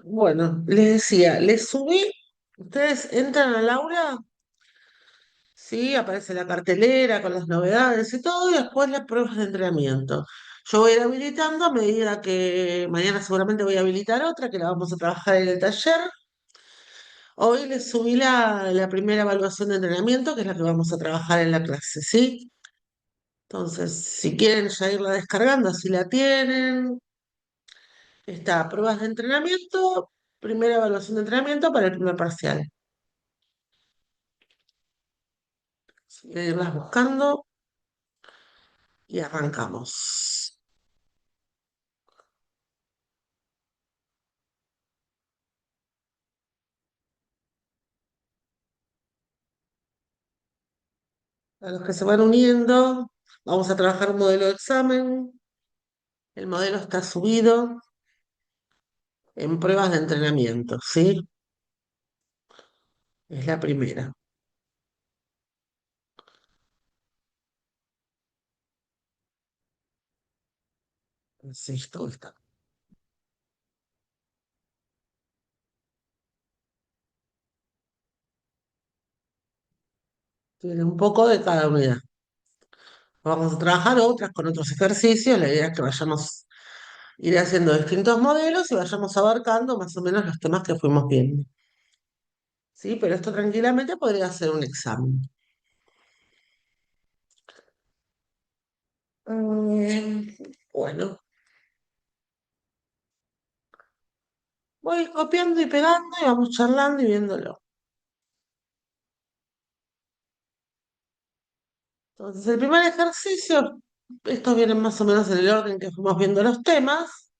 Bueno, les decía, les subí, ustedes entran al aula, sí, aparece la cartelera con las novedades y todo, y después las pruebas de entrenamiento. Yo voy a ir habilitando a medida que mañana seguramente voy a habilitar otra, que la vamos a trabajar en el taller. Hoy les subí la primera evaluación de entrenamiento, que es la que vamos a trabajar en la clase, ¿sí? Entonces, si quieren ya irla descargando, así la tienen. Está, pruebas de entrenamiento, primera evaluación de entrenamiento para el primer parcial. Así que irlas buscando y arrancamos. A los que se van uniendo, vamos a trabajar un modelo de examen. El modelo está subido en pruebas de entrenamiento, ¿sí? Es la primera. Sí, todo está. Tiene un poco de cada unidad. Vamos a trabajar otras con otros ejercicios. La idea es que vayamos ir haciendo distintos modelos y vayamos abarcando más o menos los temas que fuimos viendo. Sí, pero esto tranquilamente podría ser un examen. Mm, bueno, voy copiando y pegando y vamos charlando y viéndolo. Entonces, el primer ejercicio, estos vienen más o menos en el orden que fuimos viendo los temas.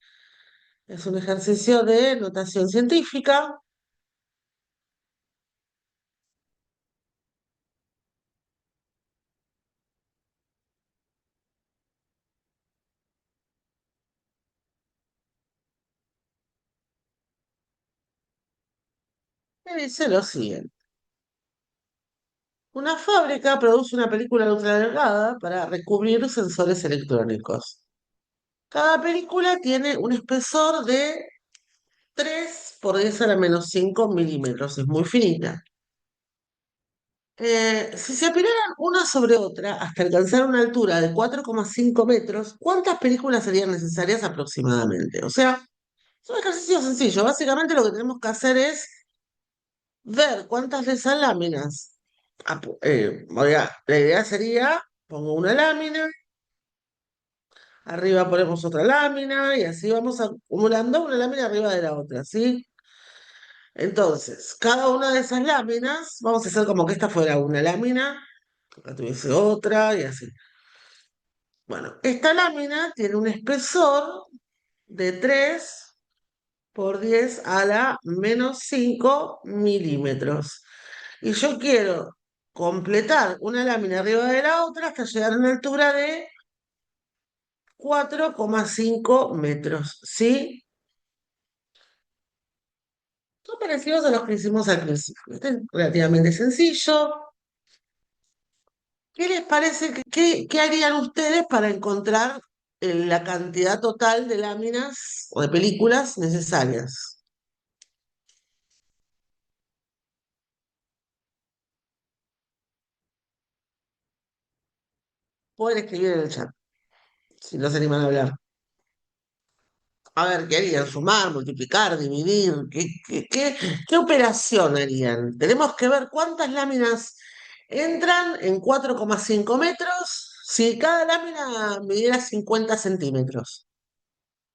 Es un ejercicio de notación científica. Que dice lo siguiente. Una fábrica produce una película ultradelgada para recubrir sensores electrónicos. Cada película tiene un espesor de 3 por 10 a la -5 milímetros, es muy finita. Si se apilaran una sobre otra hasta alcanzar una altura de 4,5 metros, ¿cuántas películas serían necesarias aproximadamente? O sea, es un ejercicio sencillo. Básicamente lo que tenemos que hacer es ver cuántas de esas láminas. La idea sería, pongo una lámina, arriba ponemos otra lámina y así vamos acumulando una lámina arriba de la otra, ¿sí? Entonces, cada una de esas láminas, vamos a hacer como que esta fuera una lámina, acá tuviese otra y así. Bueno, esta lámina tiene un espesor de 3 por 10 a la -5 milímetros. Y yo quiero completar una lámina arriba de la otra hasta llegar a una altura de 4,5 metros, ¿sí? Son parecidos a los que hicimos al principio. Este es relativamente sencillo. ¿Qué les parece? ¿Qué harían ustedes para encontrar la cantidad total de láminas o de películas necesarias? Pueden escribir en el chat, si no se animan a hablar. A ver, ¿qué harían? ¿Sumar, multiplicar, dividir? ¿Qué operación harían? Tenemos que ver cuántas láminas entran en 4,5 metros si cada lámina midiera 50 centímetros.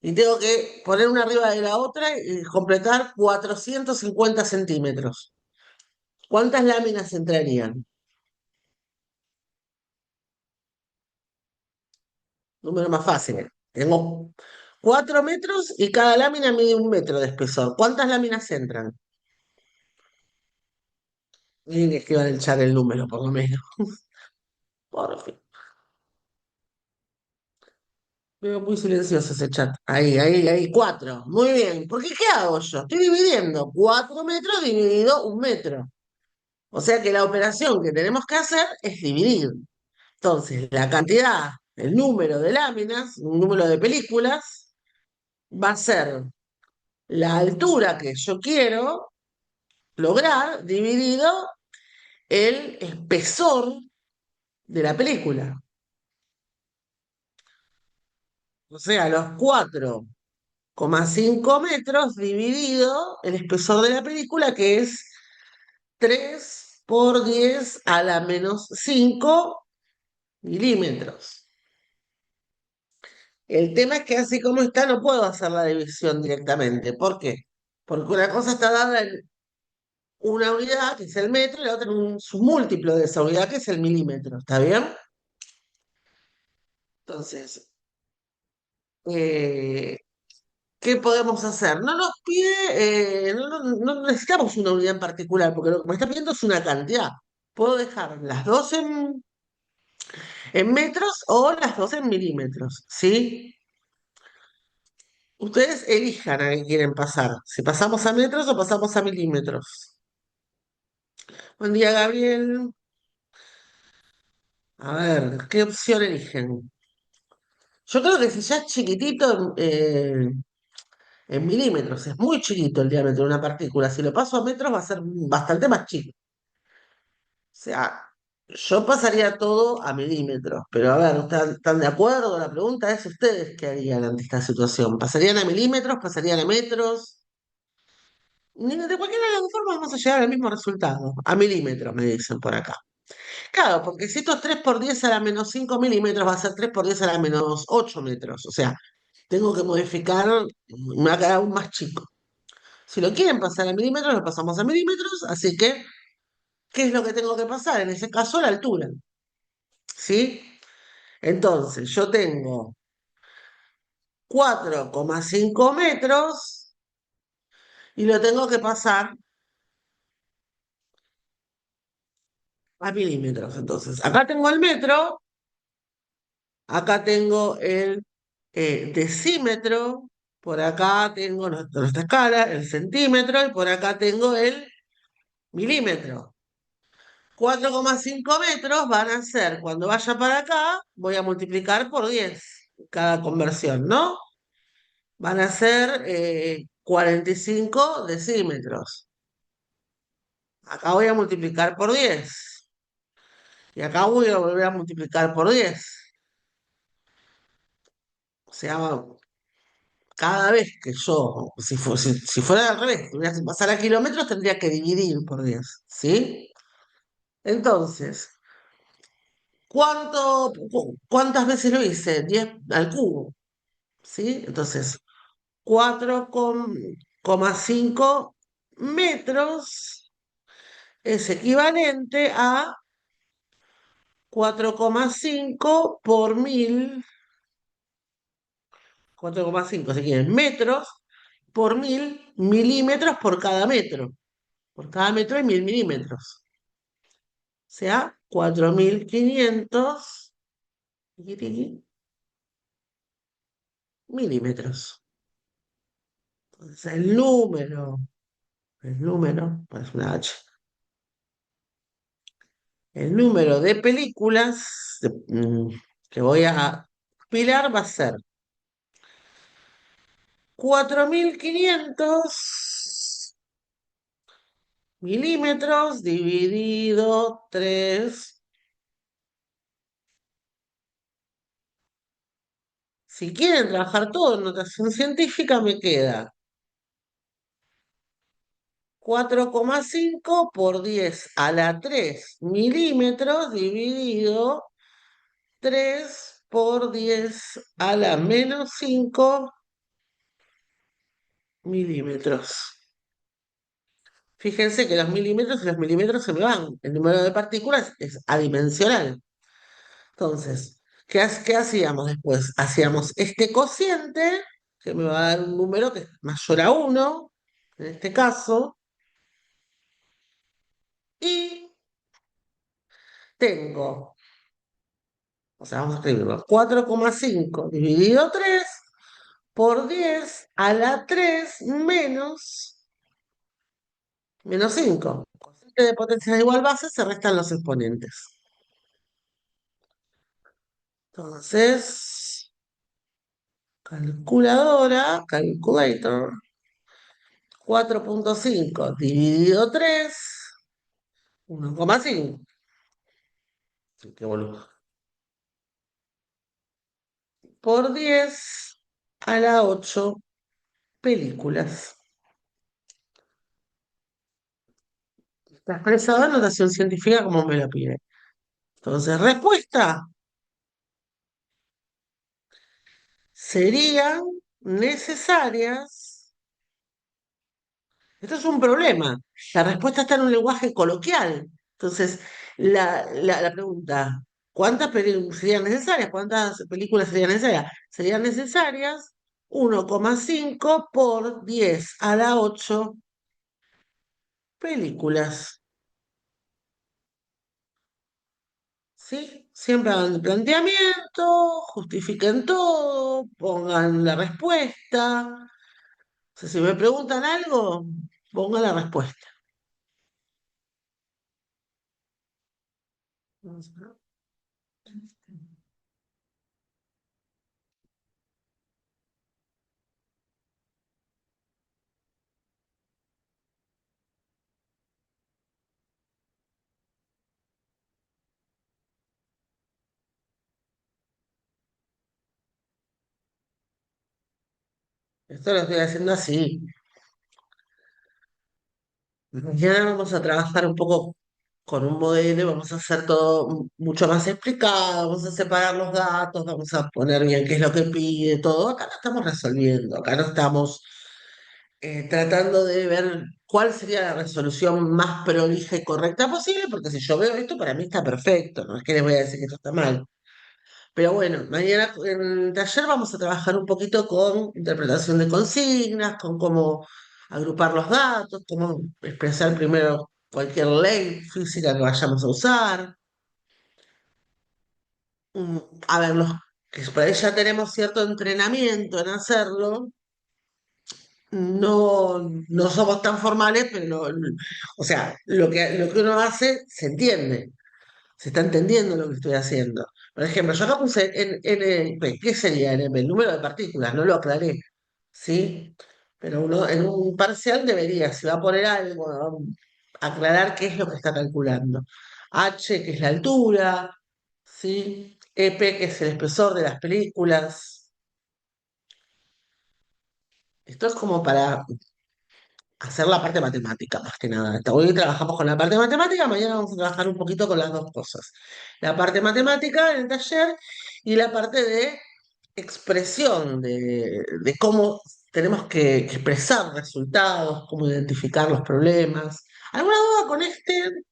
Y tengo que poner una arriba de la otra y completar 450 centímetros. ¿Cuántas láminas entrarían? Número más fácil. Tengo 4 metros y cada lámina mide 1 metro de espesor. ¿Cuántas láminas entran? Miren que escriban en el chat el número, por lo menos. Por fin. Veo muy silencioso ese chat. Ahí, 4. Muy bien. ¿Por qué qué hago yo? Estoy dividiendo 4 metros dividido 1 metro. O sea que la operación que tenemos que hacer es dividir. Entonces, la cantidad, el número de láminas, un número de películas, va a ser la altura que yo quiero lograr dividido el espesor de la película. O sea, los 4,5 metros dividido el espesor de la película, que es 3 por 10 a la -5 milímetros. El tema es que así como está, no puedo hacer la división directamente. ¿Por qué? Porque una cosa está dada en una unidad, que es el metro, y la otra en un submúltiplo de esa unidad, que es el milímetro. ¿Está bien? Entonces, eh, ¿qué podemos hacer? No nos pide, no necesitamos una unidad en particular, porque lo que me está pidiendo es una cantidad. Puedo dejar las dos en metros o las dos en milímetros, ¿sí? Ustedes elijan a qué quieren pasar, si pasamos a metros o pasamos a milímetros. Buen día, Gabriel. A ver, ¿qué opción eligen? Yo creo que si ya es chiquitito, en milímetros, es muy chiquito el diámetro de una partícula. Si lo paso a metros va a ser bastante más chico. O sea, yo pasaría todo a milímetros, pero a ver, ¿están de acuerdo? La pregunta es ustedes qué harían ante esta situación. ¿Pasarían a milímetros? ¿Pasarían a metros? De cualquiera de las dos formas vamos a llegar al mismo resultado. A milímetros, me dicen por acá. Claro, porque si esto es 3 por 10 a la -5 milímetros, va a ser 3 por 10 a la -8 metros. O sea, tengo que modificar, me va a quedar aún más chico. Si lo quieren pasar a milímetros, lo pasamos a milímetros. Así que, ¿qué es lo que tengo que pasar? En ese caso, la altura. ¿Sí? Entonces, yo tengo 4,5 metros y lo tengo que pasar a milímetros. Entonces, acá tengo el metro, acá tengo el decímetro, por acá tengo nuestra escala, el centímetro, y por acá tengo el milímetro. 4,5 metros van a ser, cuando vaya para acá, voy a multiplicar por 10 cada conversión, ¿no? Van a ser 45 decímetros. Acá voy a multiplicar por 10. Y acá voy a volver a multiplicar por 10. O sea, cada vez que yo, si fuera al revés, tuviera que pasar a kilómetros, tendría que dividir por 10. ¿Sí? Entonces, ¿cuántas veces lo hice? 10 al cubo. ¿Sí? Entonces, 4,5 metros es equivalente a 4,5 por 1000, 4,5 si quieren, metros por 1000 milímetros por cada metro. Por cada metro hay 1000 milímetros. O sea, 4500 milímetros. Entonces, el número, es una H, el número de películas que voy a pilar va a ser 4500 milímetros dividido 3. Si quieren trabajar todo en notación científica, me queda 4,5 por 10 a la 3 milímetros dividido 3 por 10 a la -5 milímetros. Fíjense que los milímetros y los milímetros se me van. El número de partículas es adimensional. Entonces, ¿qué hacíamos después? Hacíamos este cociente, que me va a dar un número que es mayor a 1, en este caso, y tengo, o sea, vamos a escribirlo, 4,5 dividido 3 por 10 a la 3 menos 5. Cociente de potencias de igual base, se restan los exponentes. Entonces, calculadora, calculator. 4,5 dividido 3, 1,5. Sí, qué boludo. Por 10 a la 8 películas. Está expresado en notación científica como me lo pide. Entonces, respuesta serían necesarias. Esto es un problema. La respuesta está en un lenguaje coloquial. Entonces, la pregunta, ¿cuántas serían necesarias? ¿Cuántas películas serían necesarias? Serían necesarias 1,5 por 10 a la 8 películas. ¿Sí? Siempre hagan el planteamiento, justifiquen todo, pongan la respuesta. O sea, si me preguntan algo, pongan la respuesta. Esto lo estoy haciendo así. Mañana vamos a trabajar un poco con un modelo, vamos a hacer todo mucho más explicado, vamos a separar los datos, vamos a poner bien qué es lo que pide, todo. Acá no estamos resolviendo, acá no estamos tratando de ver cuál sería la resolución más prolija y correcta posible, porque si yo veo esto, para mí está perfecto, no es que les voy a decir que esto está mal. Pero bueno, mañana en el taller vamos a trabajar un poquito con interpretación de consignas, con cómo agrupar los datos, cómo expresar primero cualquier ley física que vayamos a usar. Mm, A ver, los que por ahí ya tenemos cierto entrenamiento en hacerlo, no somos tan formales, pero o sea, lo que uno hace se entiende. Se está entendiendo lo que estoy haciendo. Por ejemplo, yo acá puse NP. ¿Qué sería NP? El número de partículas, no lo aclaré. ¿Sí? Pero uno en un parcial debería, si va a poner algo, ¿no? Aclarar qué es lo que está calculando. H, que es la altura, ¿sí? EP, que es el espesor de las películas. Esto es como para hacer la parte matemática, más que nada. Hoy trabajamos con la parte matemática, mañana vamos a trabajar un poquito con las dos cosas. La parte matemática en el taller y la parte de expresión, de cómo tenemos que expresar resultados, cómo identificar los problemas. ¿Alguna duda con este?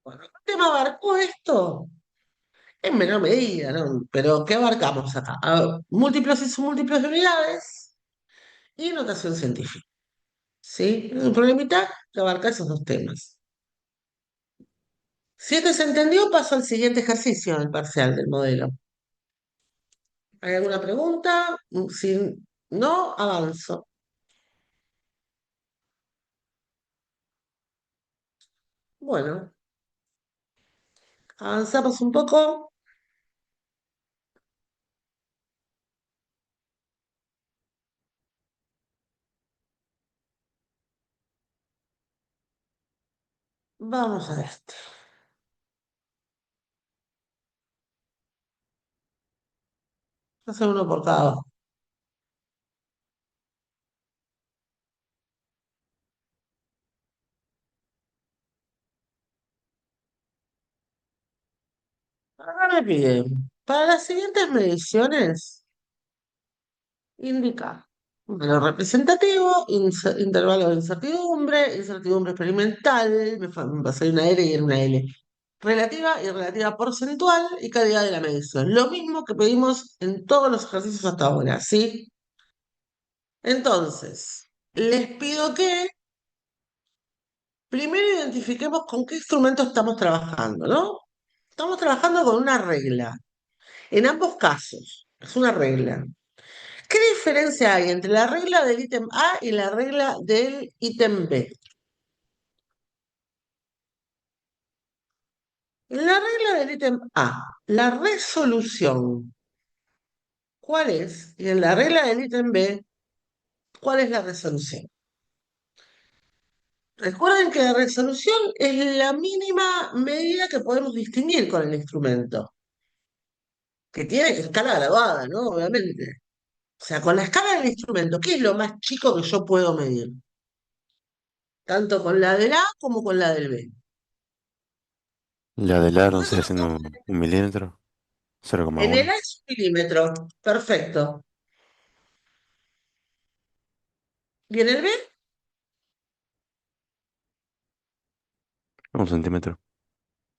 Bueno, ¿qué tema abarcó esto? En menor medida, ¿no? Pero ¿qué abarcamos acá? Múltiplos y submúltiplos de unidades y notación científica. ¿Sí? Es un problemita que abarca esos dos temas. Si este se entendió, paso al siguiente ejercicio del parcial del modelo. ¿Hay alguna pregunta? Si no, avanzo. Bueno, avanzamos un poco. Vamos a este. Hacer uno por cada uno. Acá me piden, para las siguientes mediciones, indica número representativo, intervalo de incertidumbre, incertidumbre experimental, me va a salir una R y era una L. Relativa y relativa porcentual y calidad de la medición. Lo mismo que pedimos en todos los ejercicios hasta ahora, ¿sí? Entonces, les pido que primero identifiquemos con qué instrumento estamos trabajando, ¿no? Estamos trabajando con una regla. En ambos casos, es una regla. ¿Qué diferencia hay entre la regla del ítem A y la regla del ítem B? En la regla del ítem A, la resolución, ¿Cuál es? Y en la regla del ítem B, ¿cuál es la resolución? Recuerden que la resolución es la mínima medida que podemos distinguir con el instrumento, que tiene escala graduada, ¿no? Obviamente. O sea, con la escala del instrumento, ¿qué es lo más chico que yo puedo medir? Tanto con la del A como con la del B. La del A Porque son vendría los dos. siendo un milímetro, cero coma En el uno, A es un milímetro. Perfecto. ¿Y en el B? un centímetro.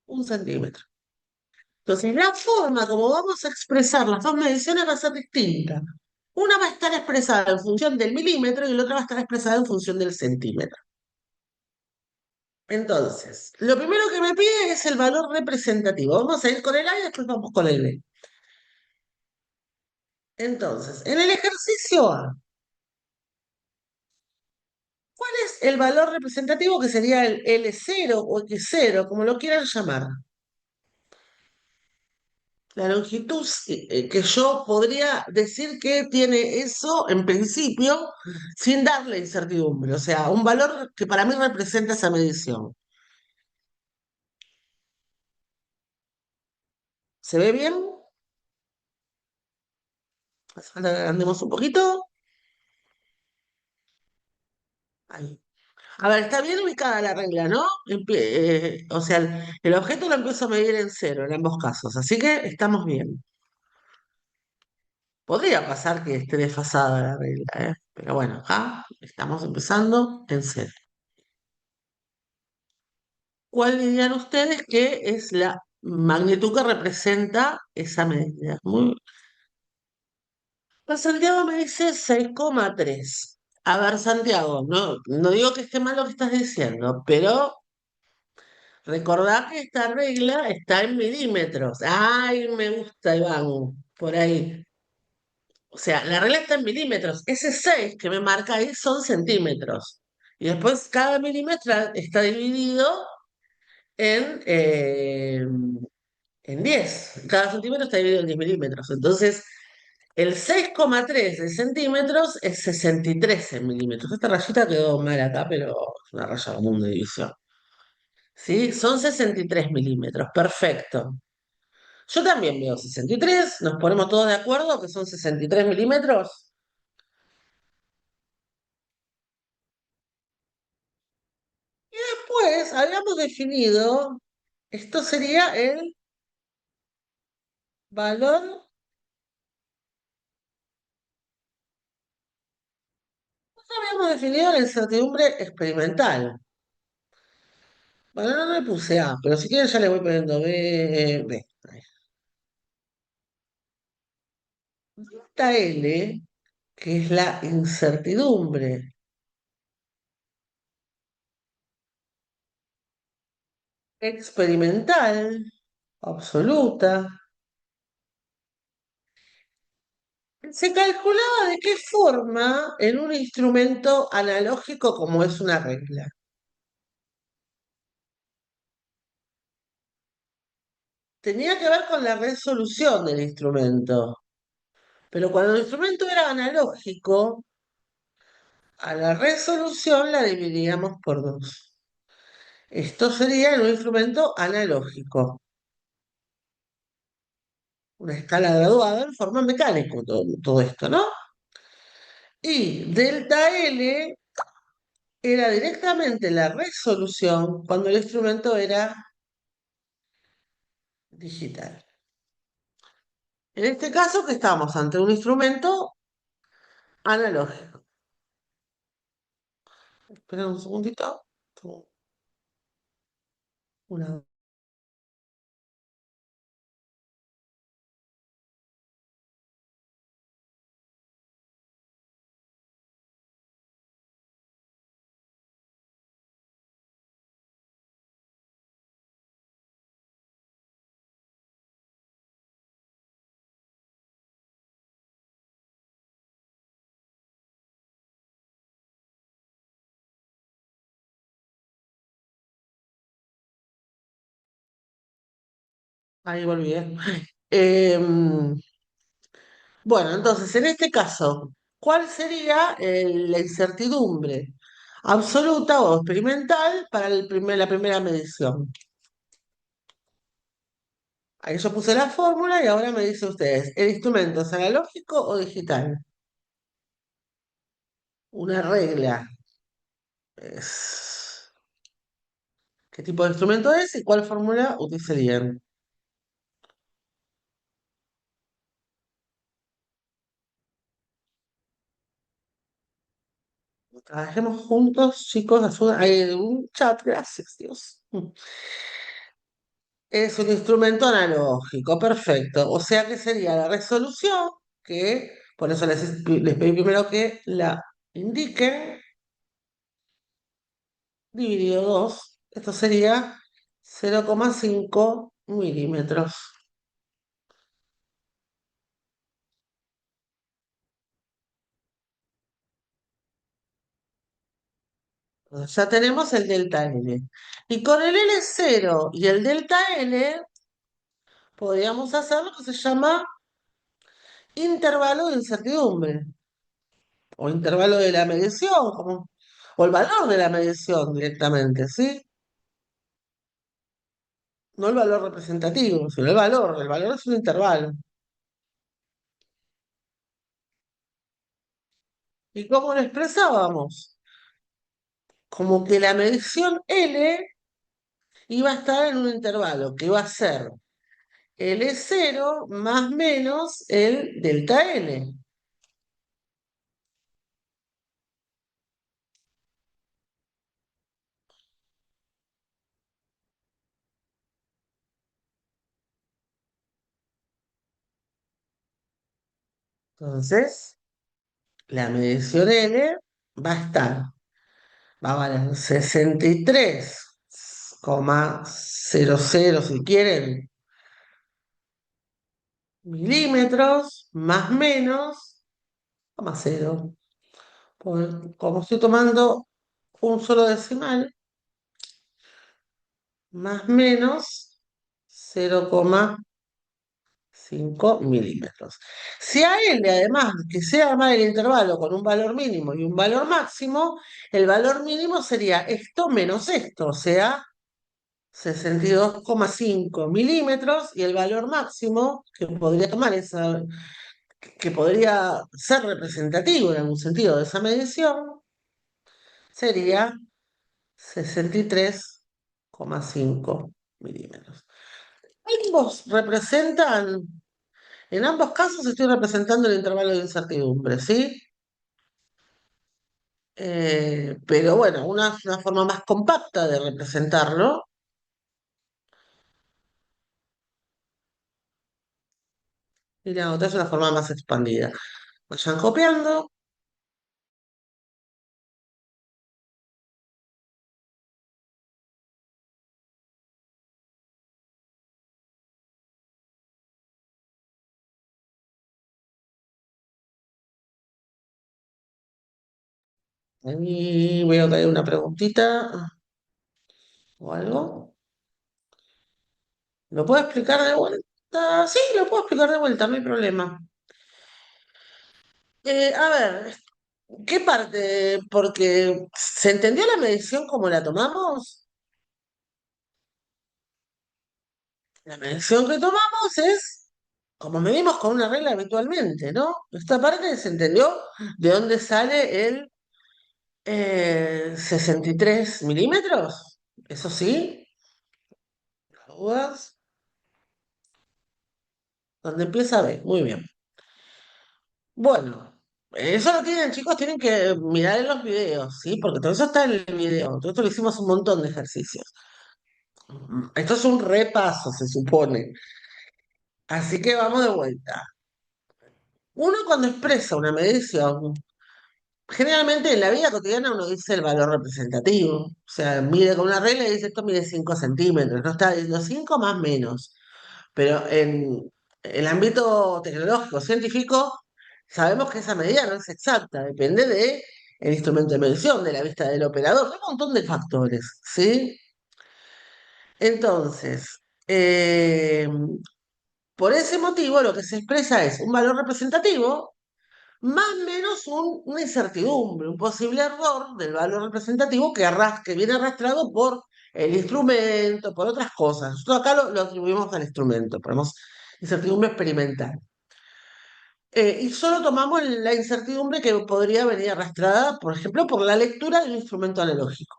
Un centímetro. Entonces, la forma como vamos a expresar las dos mediciones va a ser distinta. Una va a estar expresada en función del milímetro y la otra va a estar expresada en función del centímetro. Entonces, lo primero que me pide es el valor representativo. Vamos a ir con el A y después vamos con el B. Entonces, en el ejercicio A, ¿cuál es el valor representativo que sería el L0 o X0, como lo quieran llamar? La longitud que yo podría decir que tiene eso en principio sin darle incertidumbre, o sea, un valor que para mí representa esa medición. ¿Se ve bien? Hace falta que agrandemos un poquito. Ahí. A ver, está bien ubicada la regla, ¿no? O sea, el objeto lo empiezo a medir en cero en ambos casos, así que estamos bien. Podría pasar que esté desfasada la regla, ¿eh? Pero bueno, acá estamos empezando en cero. ¿Cuál dirían ustedes que es la magnitud que representa esa medida? Pues Santiago me dice 6,3. A ver, Santiago, no digo que esté mal lo que estás diciendo, pero recordá que esta regla está en milímetros. Ay, me gusta, Iván, por ahí. O sea, la regla está en milímetros. Ese 6 que me marca ahí son centímetros. Y después cada milímetro está dividido en, en 10. Cada centímetro está dividido en 10 milímetros. Entonces, el 6,3 de centímetros es 63 en milímetros. Esta rayita quedó mal acá, pero es una raya común de división. ¿Sí? Son 63 milímetros. Perfecto. Yo también veo 63. Nos ponemos todos de acuerdo que son 63 milímetros. Pues habíamos definido, esto sería el valor, habíamos definido la incertidumbre experimental. Bueno, no le puse A, pero si quieren ya le voy poniendo B, B. Ahí. Delta L, que es la incertidumbre experimental absoluta, se calculaba de qué forma en un instrumento analógico como es una regla. Tenía que ver con la resolución del instrumento. Pero cuando el instrumento era analógico, a la resolución la dividíamos por dos. Esto sería en un instrumento analógico, una escala graduada en forma mecánica, todo esto, ¿no? Y delta L era directamente la resolución cuando el instrumento era digital. En este caso, que estamos ante un instrumento analógico. Espera un segundito. Una Ahí volví, ¿eh? Em, Bueno, entonces, en este caso, ¿cuál sería la incertidumbre absoluta o experimental para la primera medición? Ahí yo puse la fórmula y ahora me dice ustedes, ¿el instrumento es analógico o digital? Una regla es qué tipo de instrumento es y cuál fórmula utilizarían. Trabajemos juntos, chicos, hay un chat, gracias, Dios. Es un instrumento analógico, perfecto. O sea que sería la resolución, que por eso les pedí primero que la indiquen, dividido 2. Esto sería 0,5 milímetros. Entonces, ya tenemos el delta L. Y con el L0 y el delta L podríamos hacer lo que se llama intervalo de incertidumbre o intervalo de la medición, o el valor de la medición directamente, ¿sí? No el valor representativo, sino el valor. El valor es un intervalo. ¿Y cómo lo expresábamos? Como que la medición L iba a estar en un intervalo que iba a ser L0 más menos el delta L. Entonces, la medición L va a estar, va a valer 63,00 si quieren, milímetros, más menos, coma cero. Como estoy tomando un solo decimal, más menos 0,5 milímetros. Si a L, además, que sea armar el intervalo con un valor mínimo y un valor máximo, el valor mínimo sería esto menos esto, o sea, 62,5 milímetros, y el valor máximo que podría tomar que podría ser representativo en algún sentido de esa medición, sería 63,5 milímetros. Ambos representan, en ambos casos estoy representando el intervalo de incertidumbre, ¿sí? Pero bueno, una es una forma más compacta de representarlo y la otra es una forma más expandida. Vayan copiando. Ahí voy a traer una preguntita o algo. ¿Lo puedo explicar de vuelta? Sí, lo puedo explicar de vuelta, no hay problema. A ver, ¿qué parte? Porque ¿se entendió la medición como la tomamos? La medición que tomamos es como medimos con una regla habitualmente, ¿no? Esta parte se entendió de dónde sale el 63 milímetros. Eso sí, dudas. ¿Dónde empieza B? Muy bien. Bueno, eso lo tienen, chicos, tienen que mirar en los videos, ¿sí? Porque todo eso está en el video. Todo esto lo hicimos un montón de ejercicios. Esto es un repaso, se supone. Así que vamos de vuelta. Uno cuando expresa una medición, generalmente en la vida cotidiana uno dice el valor representativo. O sea, mide con una regla y dice esto mide 5 centímetros. No está diciendo 5 más menos. Pero en el ámbito tecnológico, científico, sabemos que esa medida no es exacta, depende de el instrumento de medición, de la vista del operador, de un montón de factores, ¿sí? Entonces, Por ese motivo, lo que se expresa es un valor representativo más o menos una incertidumbre, un posible error del valor representativo que viene arrastrado por el instrumento, por otras cosas. Nosotros acá lo atribuimos al instrumento, ponemos incertidumbre experimental. Y solo tomamos la incertidumbre que podría venir arrastrada, por ejemplo, por la lectura de un instrumento analógico.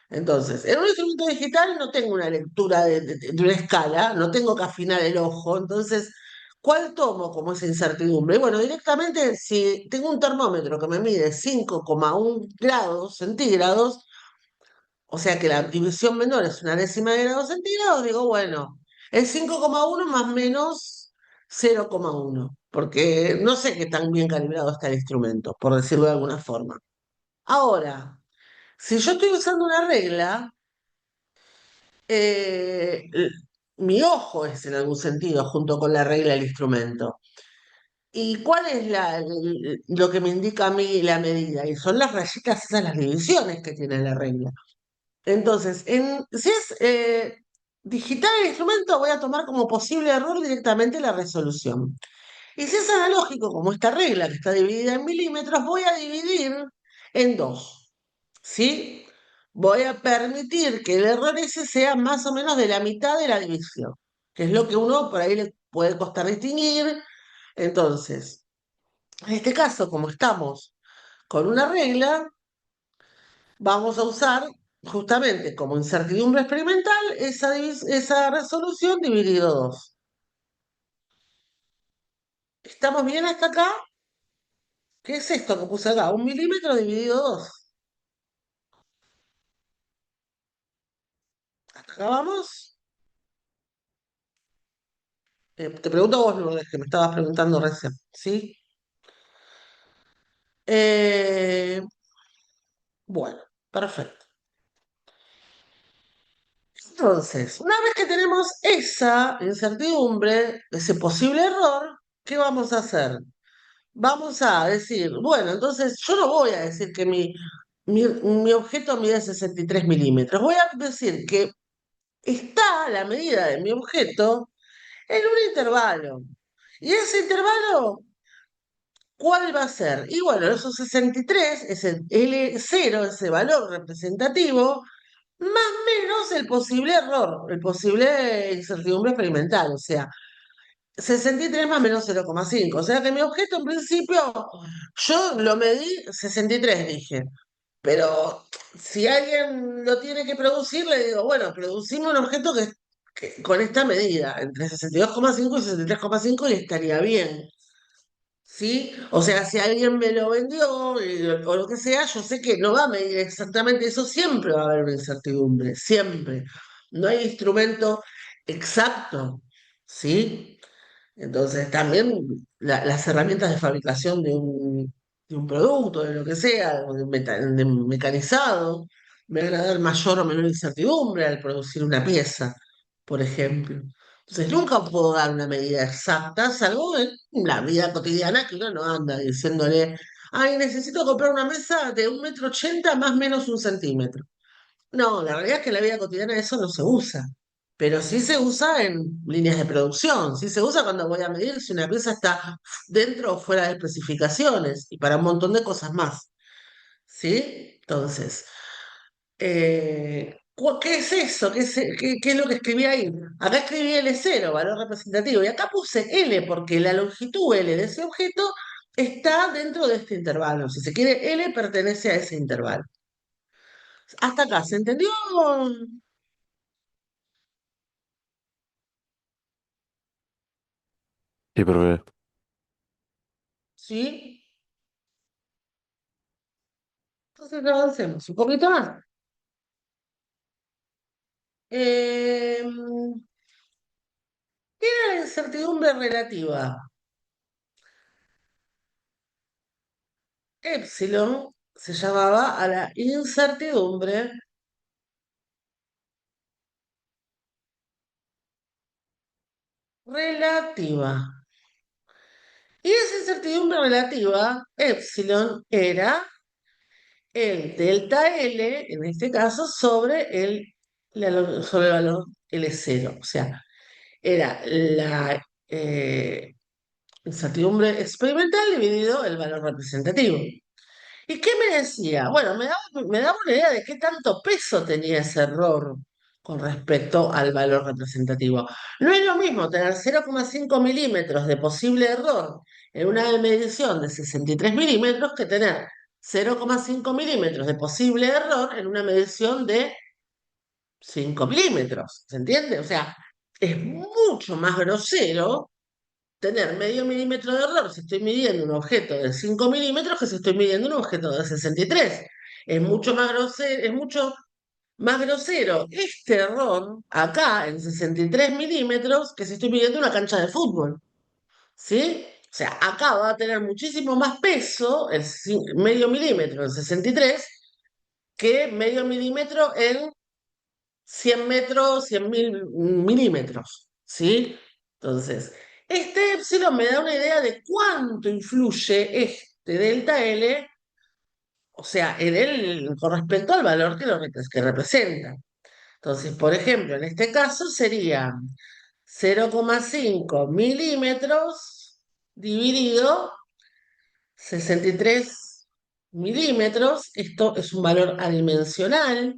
Entonces, en un instrumento digital no tengo una lectura de una escala, no tengo que afinar el ojo. Entonces, ¿cuál tomo como esa incertidumbre? Bueno, directamente, si tengo un termómetro que me mide 5,1 grados centígrados, o sea que la división menor es una décima de grado centígrados, digo, bueno, es 5,1 más menos 0,1, porque no sé qué tan bien calibrado está el instrumento, por decirlo de alguna forma. Ahora, si yo estoy usando una regla, eh, l- mi ojo es en algún sentido, junto con la regla del instrumento. ¿Y cuál es lo que me indica a mí la medida? Y son las rayitas, esas las divisiones que tiene la regla. Entonces, si es digital el instrumento, voy a tomar como posible error directamente la resolución. Y si es analógico, como esta regla que está dividida en milímetros, voy a dividir en dos. ¿Sí? Voy a permitir que el error ese sea más o menos de la mitad de la división, que es lo que uno por ahí le puede costar distinguir. Entonces, en este caso, como estamos con una regla, vamos a usar justamente como incertidumbre experimental esa resolución dividido dos. ¿Estamos bien hasta acá? ¿Qué es esto que puse acá? 1 milímetro dividido dos. ¿Hasta acá vamos? Te pregunto a vos, Lourdes, que me estabas preguntando recién, ¿sí? Eh, bueno, perfecto. Entonces, una vez que tenemos esa incertidumbre, ese posible error, ¿qué vamos a hacer? Vamos a decir, bueno, entonces yo no voy a decir que mi objeto mide 63 milímetros, voy a decir que está la medida de mi objeto en un intervalo. Y ese intervalo, ¿cuál va a ser? Y bueno, esos 63, ese L0, ese valor representativo, más menos el posible error, el posible incertidumbre experimental, o sea, 63 más menos 0,5. O sea que mi objeto en principio, yo lo medí 63, dije. Pero si alguien lo tiene que producir, le digo, bueno, producime un objeto con esta medida, entre 62,5 y 63,5 y estaría bien. ¿Sí? O sea, si alguien me lo vendió o lo que sea, yo sé que no va a medir exactamente eso, siempre va a haber una incertidumbre, siempre. No hay instrumento exacto, ¿sí? Entonces, también las herramientas de fabricación de un producto, de lo que sea, de mecanizado, me van a dar mayor o menor incertidumbre al producir una pieza, por ejemplo. Entonces, nunca puedo dar una medida exacta, salvo en la vida cotidiana que uno no anda diciéndole, ay, necesito comprar una mesa de 1,80 m más o menos 1 centímetro. No, la realidad es que en la vida cotidiana eso no se usa, pero sí se usa en líneas de producción, sí se usa cuando voy a medir si una pieza está dentro o fuera de especificaciones y para un montón de cosas más, ¿sí? Entonces, ¿qué es eso? ¿Qué es lo que escribí ahí? Acá escribí L0, valor representativo, y acá puse L porque la longitud L de ese objeto está dentro de este intervalo. Si se quiere, L pertenece a ese intervalo. Hasta acá, ¿se entendió? Sí, profe. ¿Sí? Entonces avancemos un poquito más. Eh, ¿Qué era la incertidumbre relativa? Epsilon se llamaba a la incertidumbre relativa. Y esa incertidumbre relativa, epsilon, era el delta L, en este caso, sobre el valor L0. O sea, era eh, incertidumbre experimental dividido el valor representativo. ¿Y qué me decía? Bueno, me daba una idea de qué tanto peso tenía ese error con respecto al valor representativo. No es lo mismo tener 0,5 milímetros de posible error en una medición de 63 milímetros que tener 0,5 milímetros de posible error en una medición de 5 milímetros. ¿Se entiende? O sea, es mucho más grosero tener medio milímetro de error si estoy midiendo un objeto de 5 milímetros que si estoy midiendo un objeto de 63. Es mucho más grosero este error acá en 63 milímetros que si estoy midiendo una cancha de fútbol. ¿Sí? O sea, acá va a tener muchísimo más peso el medio milímetro en 63 que medio milímetro en 100 metros, 100.000 milímetros, ¿sí? Entonces, este epsilon me da una idea de cuánto influye este delta L, o sea, en el, con respecto al valor que representa. Entonces, por ejemplo, en este caso sería 0,5 milímetros dividido 63 milímetros. Esto es un valor adimensional,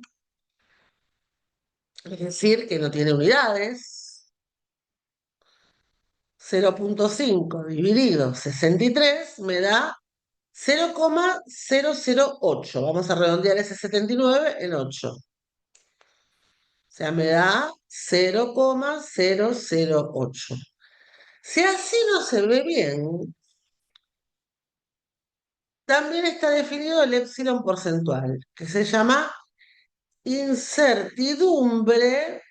es decir, que no tiene unidades. 0,5 dividido 63 me da 0,008. Vamos a redondear ese 79 en 8. O sea, me da 0,008. Si así no se ve bien, también está definido el epsilon porcentual, que se llama incertidumbre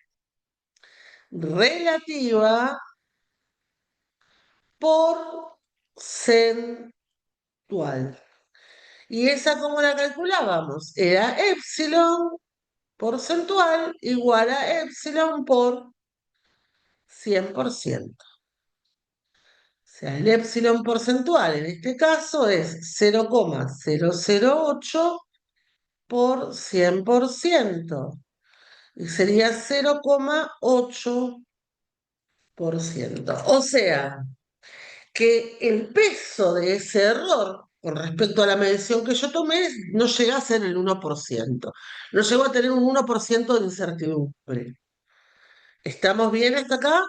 relativa porcentual. ¿Y esa cómo la calculábamos? Era epsilon porcentual igual a epsilon por 100%. O sea, el epsilon porcentual en este caso es 0,008 por 100%. Y sería 0,8%. O sea, que el peso de ese error con respecto a la medición que yo tomé no llega a ser el 1%. No llegó a tener un 1% de incertidumbre. ¿Estamos bien hasta acá?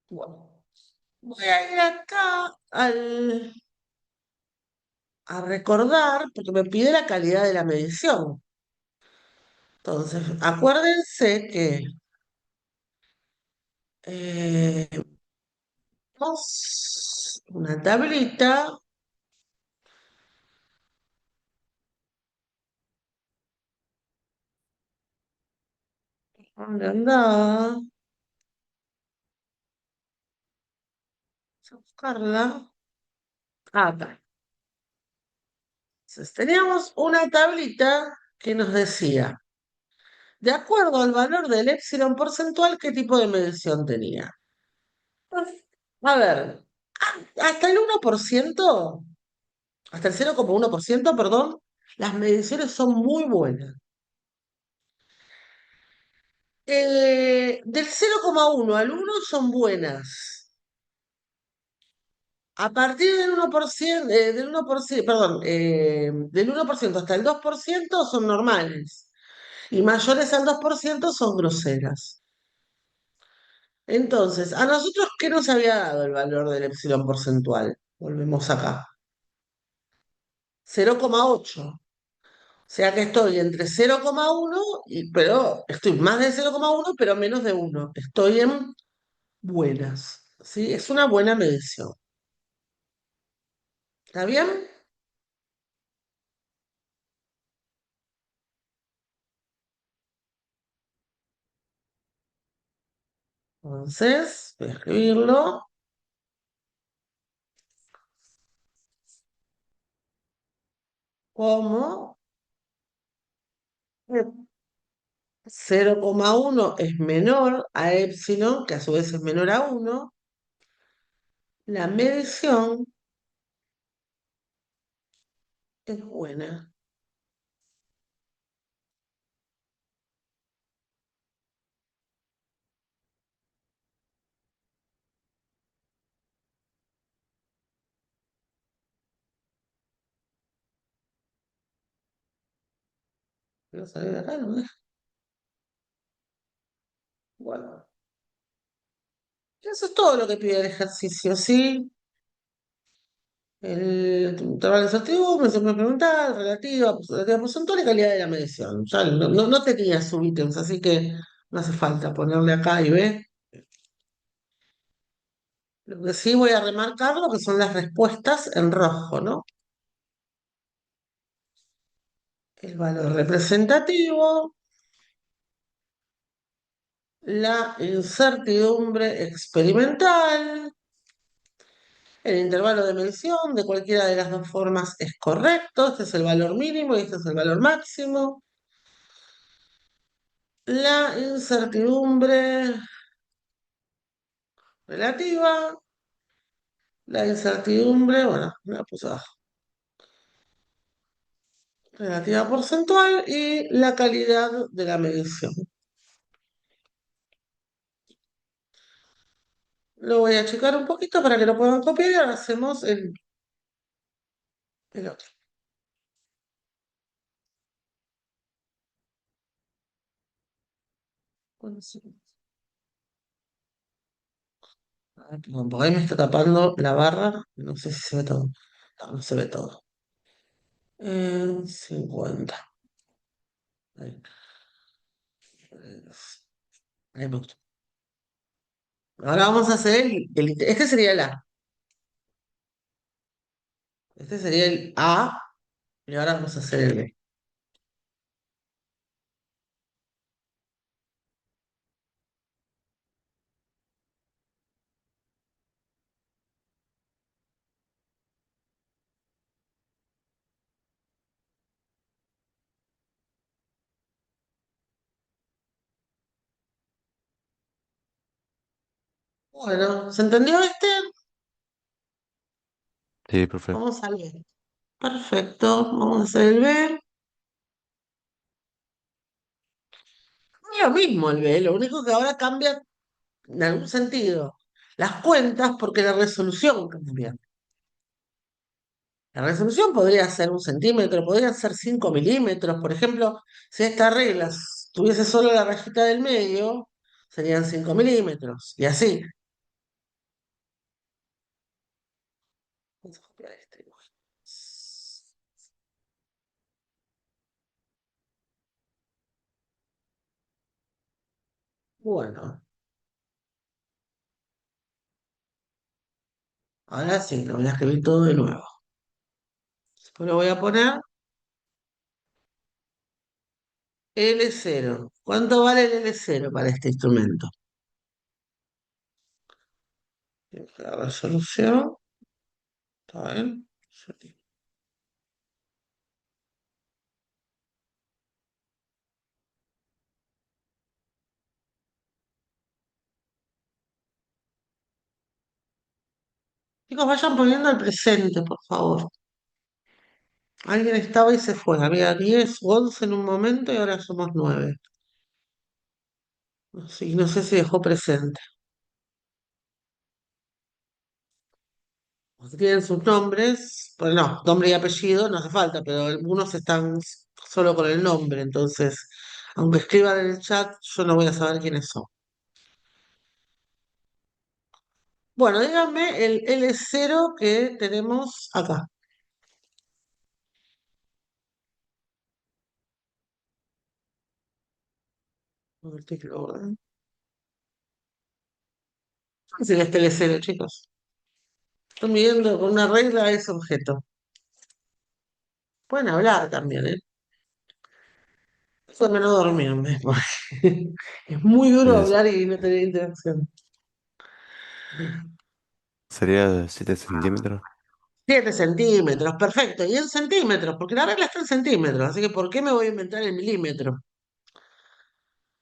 Bueno, voy a ir acá a recordar, porque me pide la calidad de la medición. Entonces, acuérdense que tenemos una tablita. ¿Dónde andaba? Vamos a buscarla. Acá. Entonces, teníamos una tablita que nos decía, de acuerdo al valor del epsilon porcentual, qué tipo de medición tenía. A ver, hasta el 1%, hasta el 0,1%, perdón, las mediciones son muy buenas. Del 0,1 al 1 son buenas. A partir del 1%, del 1%, perdón, del 1% hasta el 2% son normales. Y mayores al 2% son groseras. Entonces, ¿a nosotros qué nos había dado el valor del epsilon porcentual? Volvemos acá. 0,8. O sea que estoy entre 0,1, pero estoy más de 0,1, pero menos de 1. Estoy en buenas. ¿Sí? Es una buena medición. ¿Está bien? Entonces, voy a escribirlo como 0,1 es menor a epsilon, que a su vez es menor a 1. La medición es buena. Quiero salir de acá, no me deja. Bueno, eso es todo lo que pide el ejercicio, ¿sí? El intervalo exhaustivo, me preguntar, relativa porcentual y calidad de la medición. Ya no tenía subítems, así que no hace falta ponerle acá y ve. Lo que sí voy a remarcar lo que son las respuestas en rojo, ¿no? El valor representativo, la incertidumbre experimental, el intervalo de medición de cualquiera de las dos formas es correcto. Este es el valor mínimo y este es el valor máximo. La incertidumbre relativa, la incertidumbre, bueno, la puse abajo, relativa porcentual y la calidad de la medición. Lo voy a checar un poquito para que lo puedan copiar y ahora hacemos el otro. Ay, perdón, porque ahí me está tapando la barra. No sé si se ve todo. No, no se ve todo. 50. Ahí, ahí me gustó. Ahora vamos a hacer este sería el A. Este sería el A. Y ahora vamos a hacer el B. Bueno, ¿se entendió este? Sí, profe. Vamos al B. Perfecto. Vamos a hacer el B. Es lo mismo el B, lo único que ahora cambia en algún sentido las cuentas porque la resolución cambia. La resolución podría ser 1 centímetro, podría ser 5 milímetros. Por ejemplo, si esta regla tuviese solo la rayita del medio, serían 5 milímetros. Y así. Vamos a copiar este. Bueno, ahora sí, lo voy a escribir todo de nuevo. Después lo voy a poner L0. ¿Cuánto vale el L0 para este instrumento? La resolución, ¿está bien? Chicos, vayan poniendo el presente, por favor. Alguien estaba y se fue. Había 10 u 11 en un momento y ahora somos 9. Sí, no sé si dejó presente. Si tienen sus nombres, pues no, nombre y apellido no hace falta, pero algunos están solo con el nombre, entonces, aunque escriban en el chat, yo no voy a saber quiénes son. Bueno, díganme el L0 que tenemos acá. Múltiplo, ¿verdad? ¿Qué es este L0, chicos? Estoy midiendo con una regla ese objeto. Pueden hablar también, ¿eh? Eso de no dormirme, porque es muy duro Eh, hablar y no tener interacción. sería 7 centímetros. 7 centímetros, perfecto. Y en centímetros, porque la regla está en centímetros. Así que ¿por qué me voy a inventar el milímetro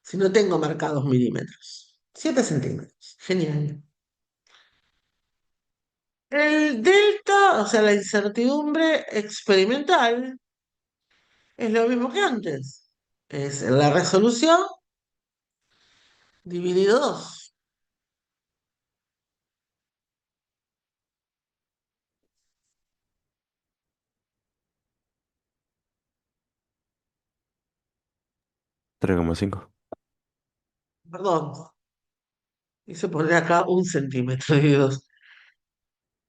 si no tengo marcados milímetros? 7 centímetros. Genial. El delta, o sea, la incertidumbre experimental, es lo mismo que antes. Es la resolución dividido 2. 3,5. Perdón, hice poner acá 1 centímetro y dos.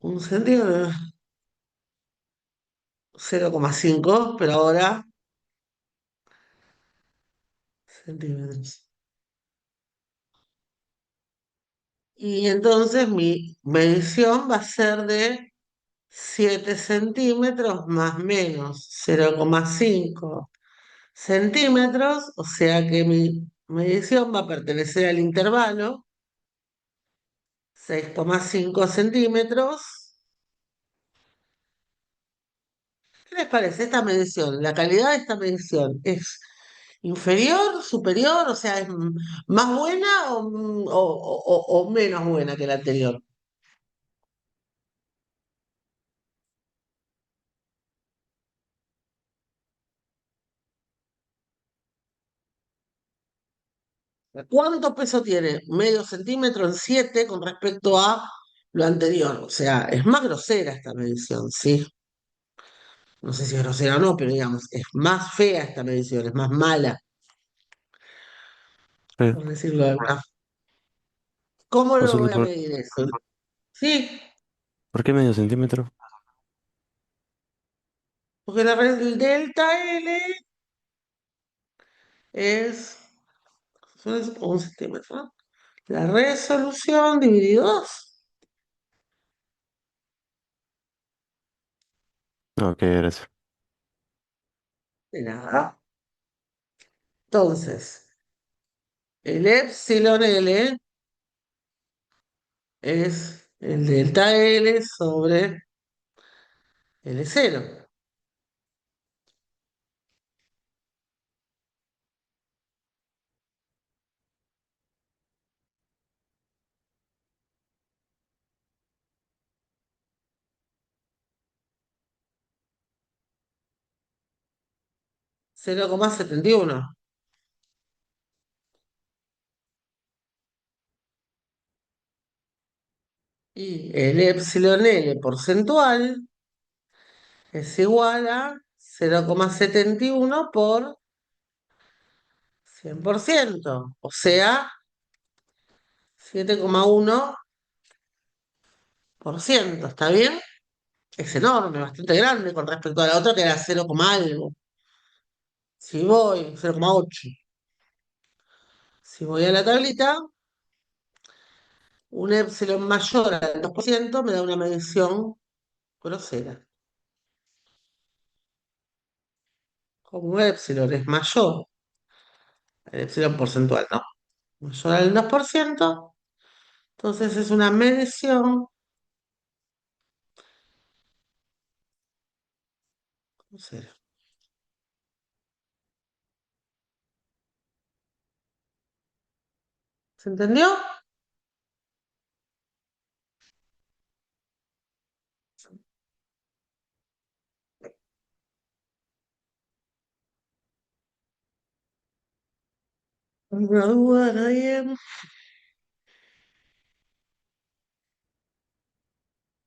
1 centímetro, 0,5, pero ahora centímetros. Y entonces mi medición va a ser de 7 centímetros más menos 0,5 centímetros, o sea que mi medición va a pertenecer al intervalo 6,5 centímetros. ¿Qué les parece esta medición? ¿La calidad de esta medición es inferior, superior, o sea, es más buena o menos buena que la anterior? ¿Cuánto peso tiene? Medio centímetro en 7 con respecto a lo anterior. O sea, es más grosera esta medición, ¿sí? No sé si es grosera o no, pero digamos, es más fea esta medición, es más mala, Sí. por decirlo de alguna. ¿Cómo lo Consulta voy a medir eso? Sí, ¿por qué medio centímetro? porque el delta L es 1 centímetro, ¿no? La resolución dividido 2. Ok, gracias. De nada. Entonces, el epsilon L es el delta L sobre L0. 0,71. Y el epsilon L porcentual es igual a 0,71 por 100%, o sea, 7,1%. ¿Está bien? Es enorme, bastante grande con respecto a la otra que era 0, algo. Si voy, 0,8. Si voy a la tablita, un epsilon mayor al 2% me da una medición grosera. Como un epsilon es mayor, el epsilon porcentual, ¿no? Mayor al 2%, entonces es una medición grosera. ¿Se entendió? ¿Alguna duda, nadie?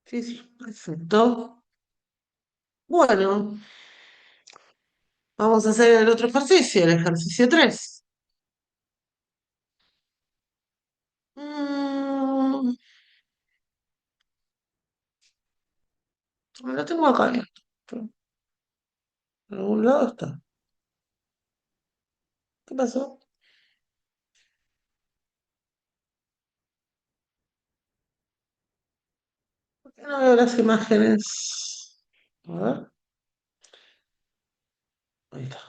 Sí, sí, perfecto. Bueno, vamos a hacer el otro ejercicio, el ejercicio 3. Mm, lo tengo acá. En algún lado está. ¿Qué pasó? ¿Por qué no veo las imágenes? A ver, ahí está.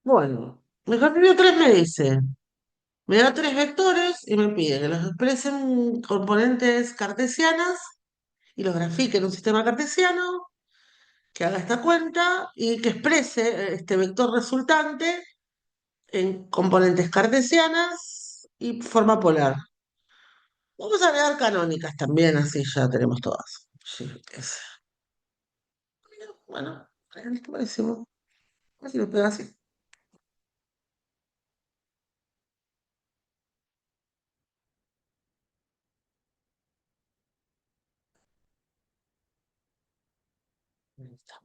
Bueno, el ejercicio 3 me dice, me da 3 vectores y me pide que los expresen componentes cartesianas y los grafique en un sistema cartesiano, que haga esta cuenta y que exprese este vector resultante en componentes cartesianas y forma polar. Vamos a agregar canónicas también, así ya tenemos todas. Sí, bueno, buenísimo. Así lo pego así. Ahí está.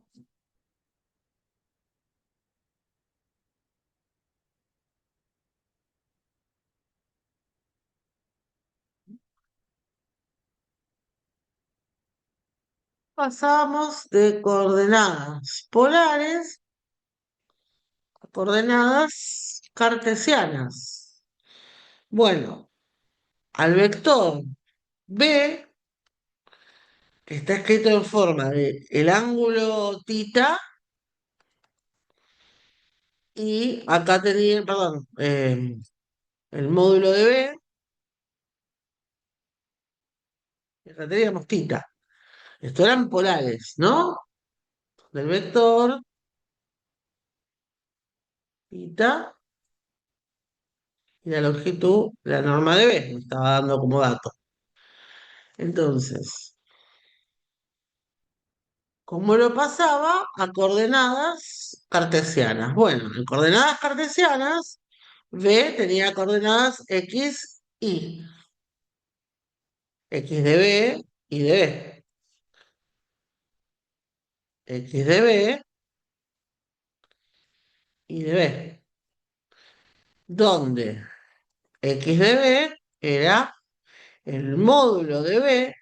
Pasamos de coordenadas polares a coordenadas cartesianas. Bueno, al vector B, que está escrito en forma de el ángulo tita, y acá tenía, perdón, el módulo de B, y acá teníamos tita. Esto eran polares, ¿no? Del vector, tita, y la longitud, la norma de B, me estaba dando como dato. Entonces, ¿cómo lo pasaba? A coordenadas cartesianas. Bueno, en coordenadas cartesianas, B tenía coordenadas X, Y. X de B y de B. X de B y de B. Donde X de B era el módulo de B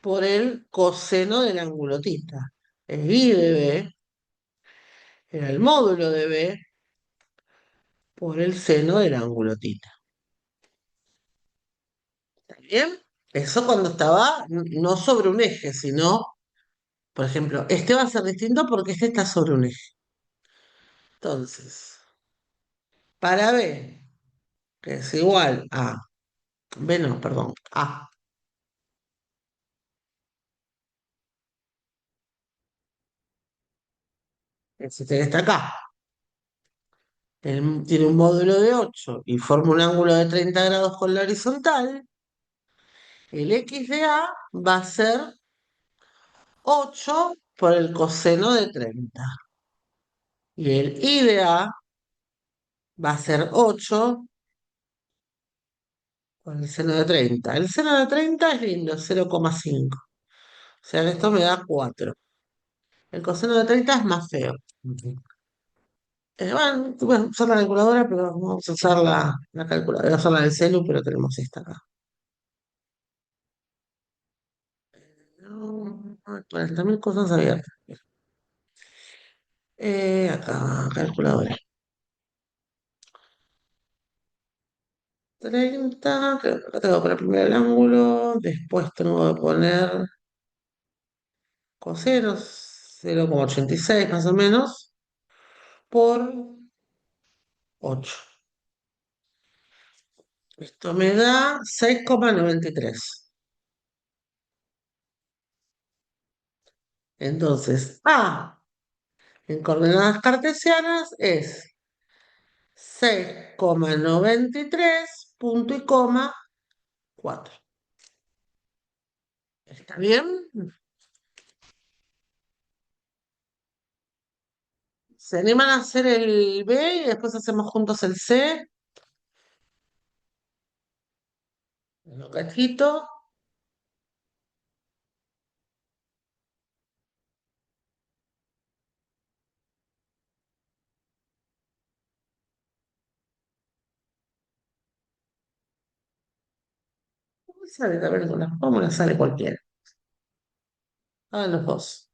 por el coseno del ángulo tita. El Y de B era el módulo de B por el seno del ángulo tita. ¿Está bien? Eso cuando estaba no sobre un eje, sino, por ejemplo, este va a ser distinto porque este está sobre un eje. Entonces, para B, que es igual a, B no, perdón, A, este que está acá, tiene un módulo de 8 y forma un ángulo de 30 grados con la horizontal, el X de A va a ser 8 por el coseno de 30. Y el Y de A va a ser 8 por el seno de 30. El seno de 30 es lindo, 0,5. O sea que esto me da 4. El coseno de 30 es más feo. Ujú. Bueno, voy a usar la calculadora, pero vamos a usar la calculadora. Voy a usar la del celu, pero tenemos esta acá. No, 40.000 cosas abiertas. Acá, calculadora. 30, creo que acá tengo que poner primero el ángulo, después tengo que poner coseno, 0,86 más o menos, por 8. Esto me da 6,93. Entonces, A en coordenadas cartesianas es 6,93 punto y coma 4. ¿Está bien? ¿Se animan a hacer el B y después hacemos juntos el C? Lo cachito. Sale también con las fórmulas, sale cualquiera. A los dos.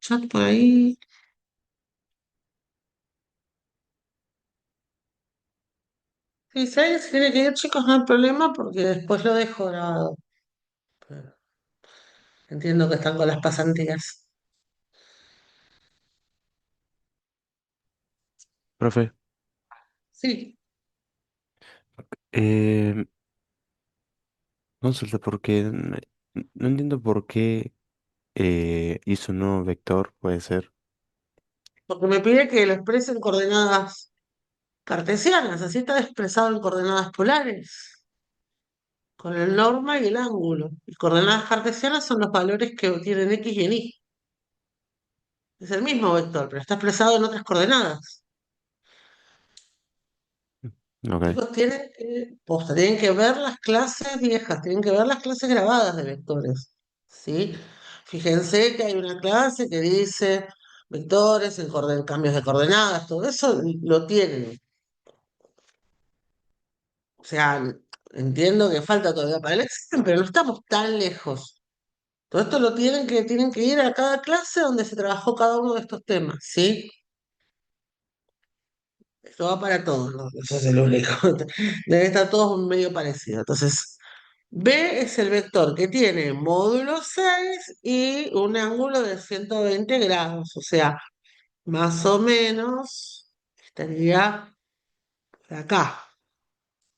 chat por ahí. Sí, si alguien se tiene que ir, chicos, no hay problema porque después lo dejo grabado. Pero entiendo que están con las pasantías. Profe, Sí, eh, consulta porque no entiendo por qué hizo un nuevo vector, puede ser. porque me pide que lo exprese en coordenadas cartesianas, así está expresado en coordenadas polares, con el norma y el ángulo. Y coordenadas cartesianas son los valores que tienen X y en Y. Es el mismo vector, pero está expresado en otras coordenadas. Ok. Chicos, tienen que ver las clases viejas, tienen que ver las clases grabadas de vectores, ¿sí? Fíjense que hay una clase que dice vectores en cambios de coordenadas, todo eso lo tienen. O sea, entiendo que falta todavía para el examen, pero no estamos tan lejos. Todo esto tienen que ir a cada clase donde se trabajó cada uno de estos temas, ¿sí? Esto va para todos, ¿no? Eso es el único. Debe estar todos medio parecidos. Entonces, B es el vector que tiene módulo 6 y un ángulo de 120 grados. O sea, más o menos estaría por acá,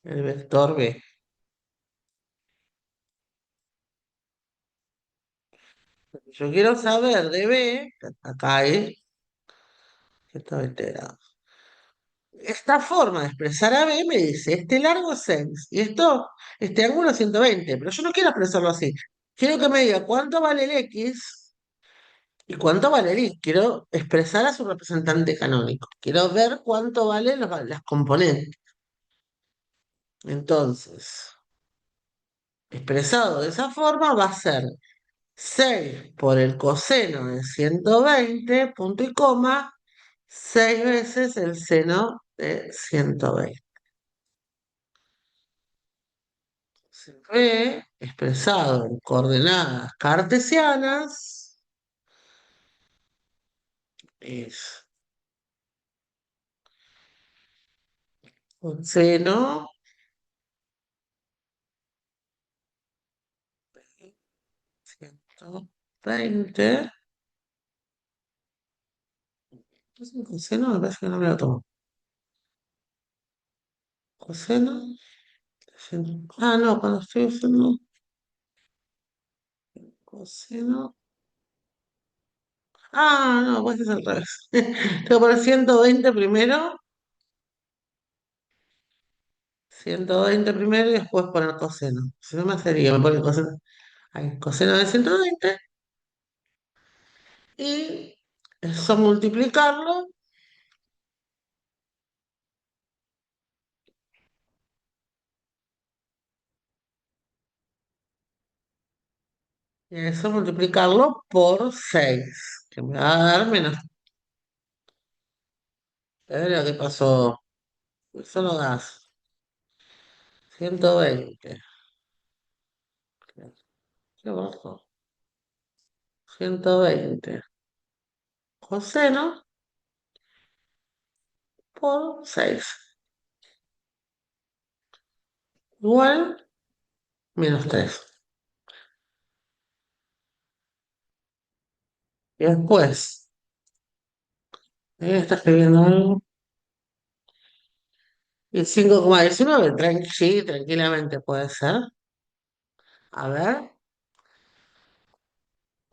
el vector B. Yo quiero saber de B, acá hay 120 grados. Esta forma de expresar a B me dice, este largo es 6 y este ángulo es 120, pero yo no quiero expresarlo así. Quiero que me diga cuánto vale el X y cuánto vale el Y. Quiero expresar a su representante canónico. Quiero ver cuánto valen las componentes. Entonces, expresado de esa forma va a ser 6 por el coseno de 120, punto y coma, 6 veces el seno de 120. Se ve expresado en coordenadas cartesianas, es un seno 120. ¿Es un coseno? Me parece que no me lo tomo. Coseno. Ah, no, cuando estoy haciendo coseno. Ah, no, pues es al revés. Tengo que poner 120 primero, 120 primero y después poner coseno. Si no me hacería, me pone coseno. Ahí, coseno de 120 y eso multiplicarlo. Y eso multiplicarlo por 6 que me va a dar menos. A ver qué pasó. Eso lo das 120. Qué bajo. 120 coseno por 6 igual -3. Y después, está escribiendo algo. Y 5,19 sí, tranquilamente puede ser. A ver,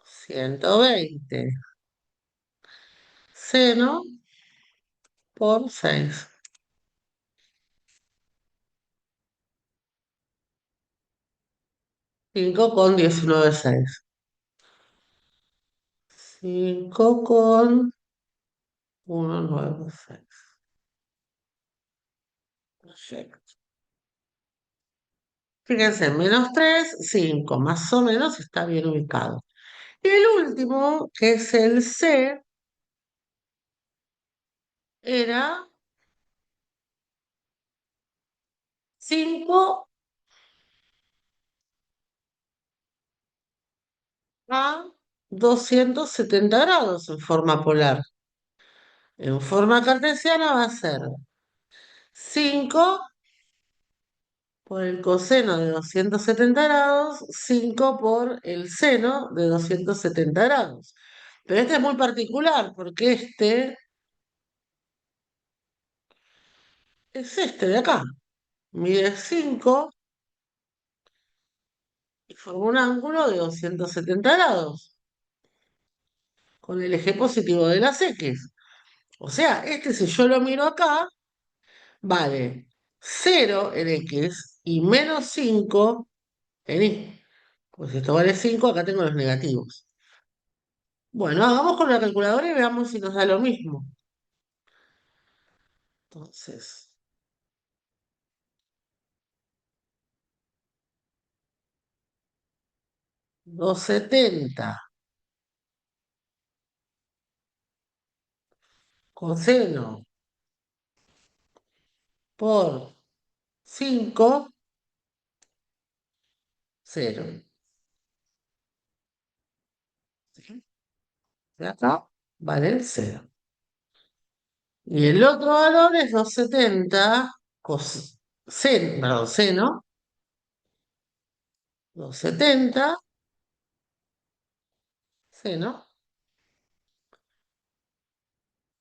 120 seno por 6. 5,19,6. 5,196. Perfecto. Fíjense, -3 5 más o menos está bien ubicado. Y el último, que es el C, era 5 a 270 grados en forma polar. En forma cartesiana va a ser 5 por el coseno de 270 grados, 5 por el seno de 270 grados. Pero este es muy particular porque este es este de acá. Mide 5 y forma un ángulo de 270 grados con el eje positivo de las X. O sea, este si yo lo miro acá, vale 0 en X y menos 5 en Y. Pues si esto vale 5, acá tengo los negativos. Bueno, hagamos con la calculadora y veamos si nos da lo mismo. Entonces, 270 coseno por 5, 0. ¿Sí? De acá vale el 0. Y el otro valor es 270 perdón, seno, 270 seno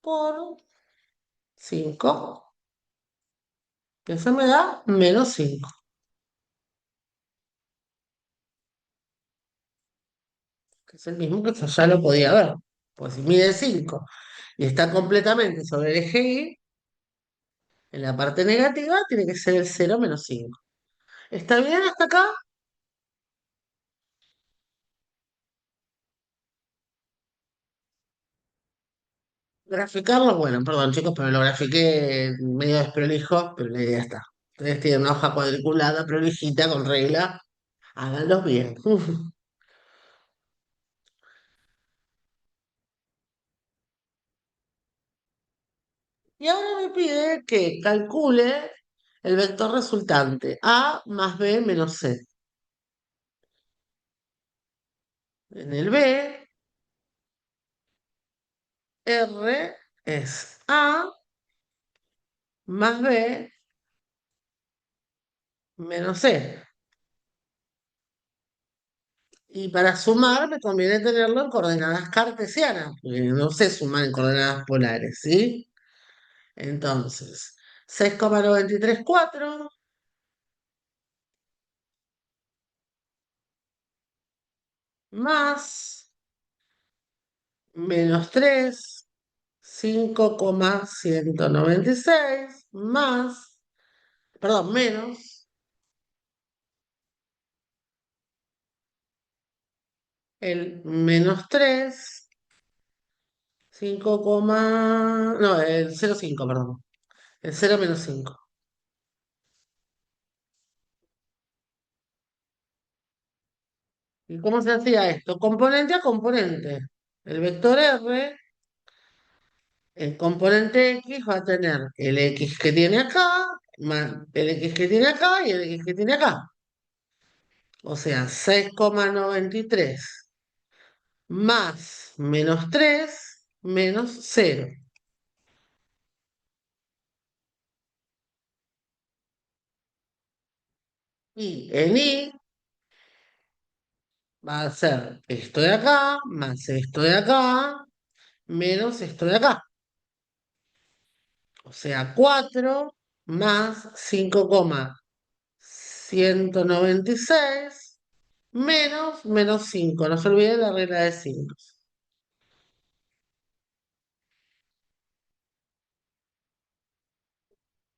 por 5, que eso me da menos 5, que es el mismo que yo ya lo podía ver. Pues si mide 5 y está completamente sobre el eje Y, en la parte negativa tiene que ser el 0 menos 5. ¿Está bien hasta acá? Graficarlo, bueno, perdón chicos, pero lo grafiqué medio desprolijo, pero la idea está. Ustedes tienen una hoja cuadriculada, prolijita, con regla, háganlos bien. Y ahora me pide que calcule el vector resultante, A más B menos C. En el B, R es A más B menos C. Y para sumar me conviene tenerlo en coordenadas cartesianas, porque no sé sumar en coordenadas polares, ¿sí? Entonces, 6,934 más menos 3, 5,196 más, perdón, menos el menos 3, 5, no, el 0,5, perdón, el 0 menos 5. ¿Y cómo se hacía esto? Componente a componente. El vector R, el componente X va a tener el X que tiene acá, más el X que tiene acá y el X que tiene acá. O sea, 6,93 más menos 3 menos 0. Y en Y va a ser esto de acá más esto de acá menos esto de acá. O sea, 4 más 5,196 menos 5. No se olviden la regla de 5.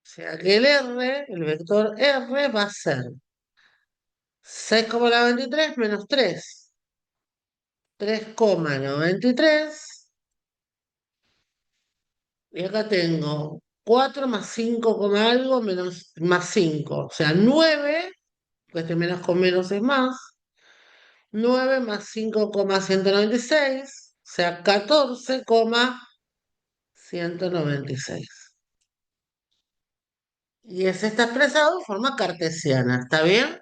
O sea que el R, el vector R va a ser 6,93 menos 3. 3,93. Y acá tengo 4 más 5, algo menos más 5. O sea, 9, pues este menos con menos es más. 9 más 5,196. O sea, 14,196. Y ese está expresado en forma cartesiana, ¿está bien?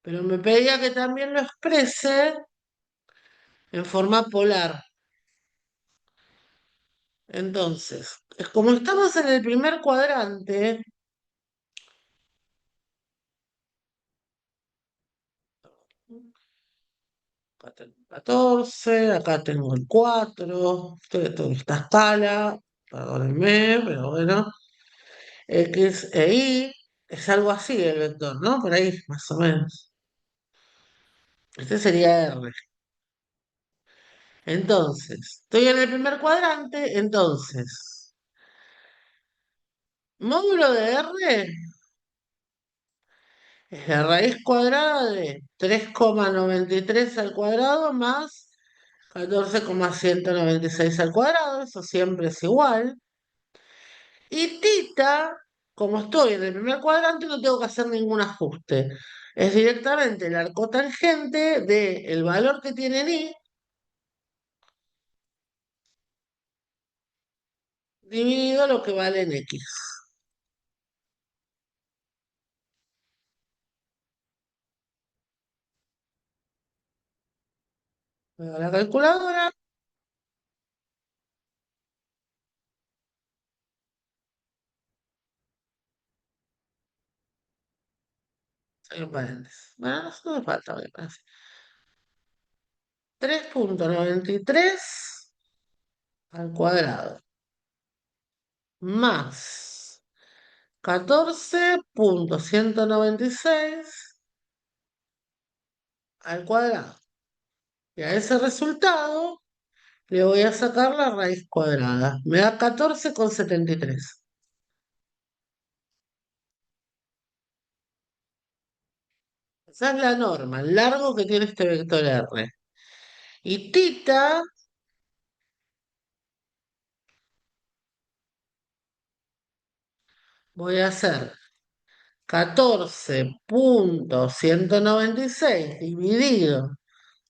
Pero me pedía que también lo exprese en forma polar. Entonces, es como estamos en el primer cuadrante, acá tengo 14, acá tengo el 4, toda esta escala, perdónenme, pero bueno, X e Y, es algo así el vector, ¿no? Por ahí, más o menos. Este sería R. Entonces, estoy en el primer cuadrante, entonces, módulo de R es la raíz cuadrada de 3,93 al cuadrado más 14,196 al cuadrado, eso siempre es igual. Y tita, como estoy en el primer cuadrante, no tengo que hacer ningún ajuste. Es directamente el arco tangente del valor que tiene en I dividido lo que vale en X. Voy a la calculadora, hay un paréntesis. Bueno, no me falta, voy a poner así. 3,93 al cuadrado más 14,196 al cuadrado. Y a ese resultado le voy a sacar la raíz cuadrada. Me da 14,73. Esa es la norma, el largo que tiene este vector R. Y tita, voy a hacer 14,196 dividido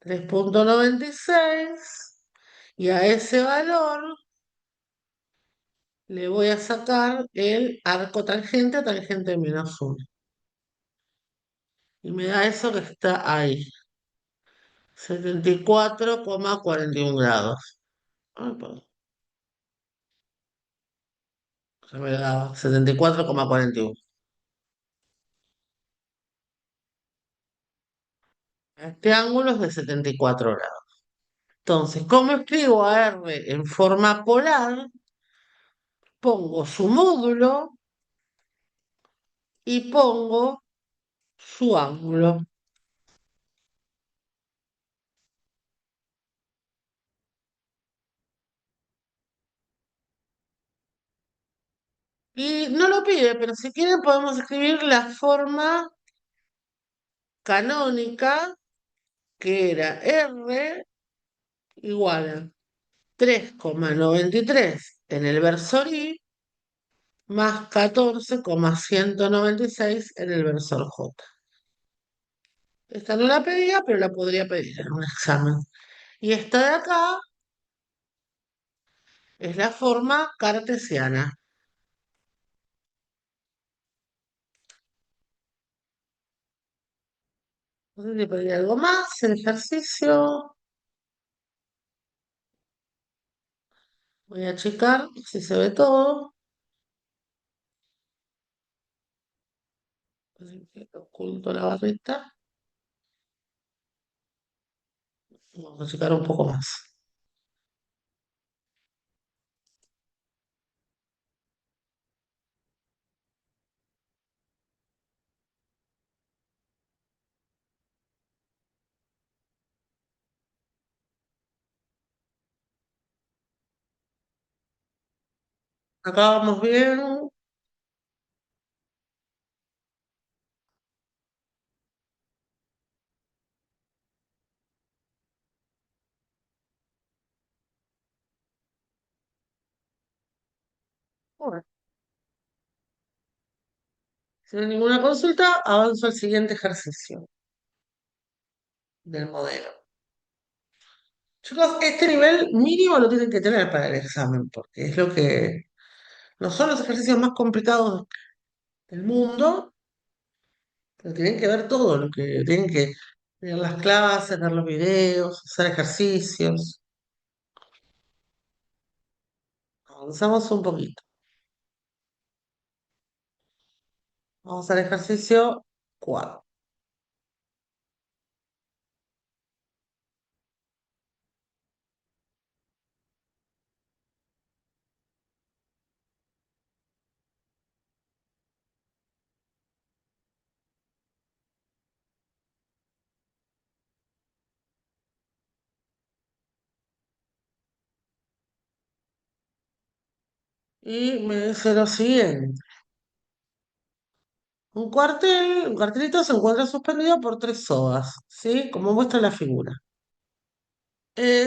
3,96 y a ese valor le voy a sacar el arco tangente a tangente de -1. Y me da eso que está ahí, 74,41 grados. Ay, perdón, se me daba 74,41. Este ángulo es de 74 grados. Entonces, ¿cómo escribo a R en forma polar? Pongo su módulo y pongo su ángulo. Y no lo pide, pero si quieren podemos escribir la forma canónica, que era R igual a 3,93 en el versor I más 14,196 en el versor J. Esta no la pedía, pero la podría pedir en un examen. Y esta de acá es la forma cartesiana. No sé si pedí algo más, el ejercicio. Voy a checar si se ve todo. Oculto la barrita. Vamos a checar un poco más. Acá vamos bien. Bueno, si no hay ninguna consulta, avanzo al siguiente ejercicio del modelo. Chicos, este nivel mínimo lo tienen que tener para el examen, porque es lo que no son los ejercicios más complicados del mundo, pero tienen que ver todo lo que tienen que. ver las clases, ver los videos, hacer ejercicios. Avanzamos un poquito. Vamos al ejercicio 4. Y me dice lo siguiente. Un cartelito se encuentra suspendido por tres sogas, ¿sí? Como muestra la figura.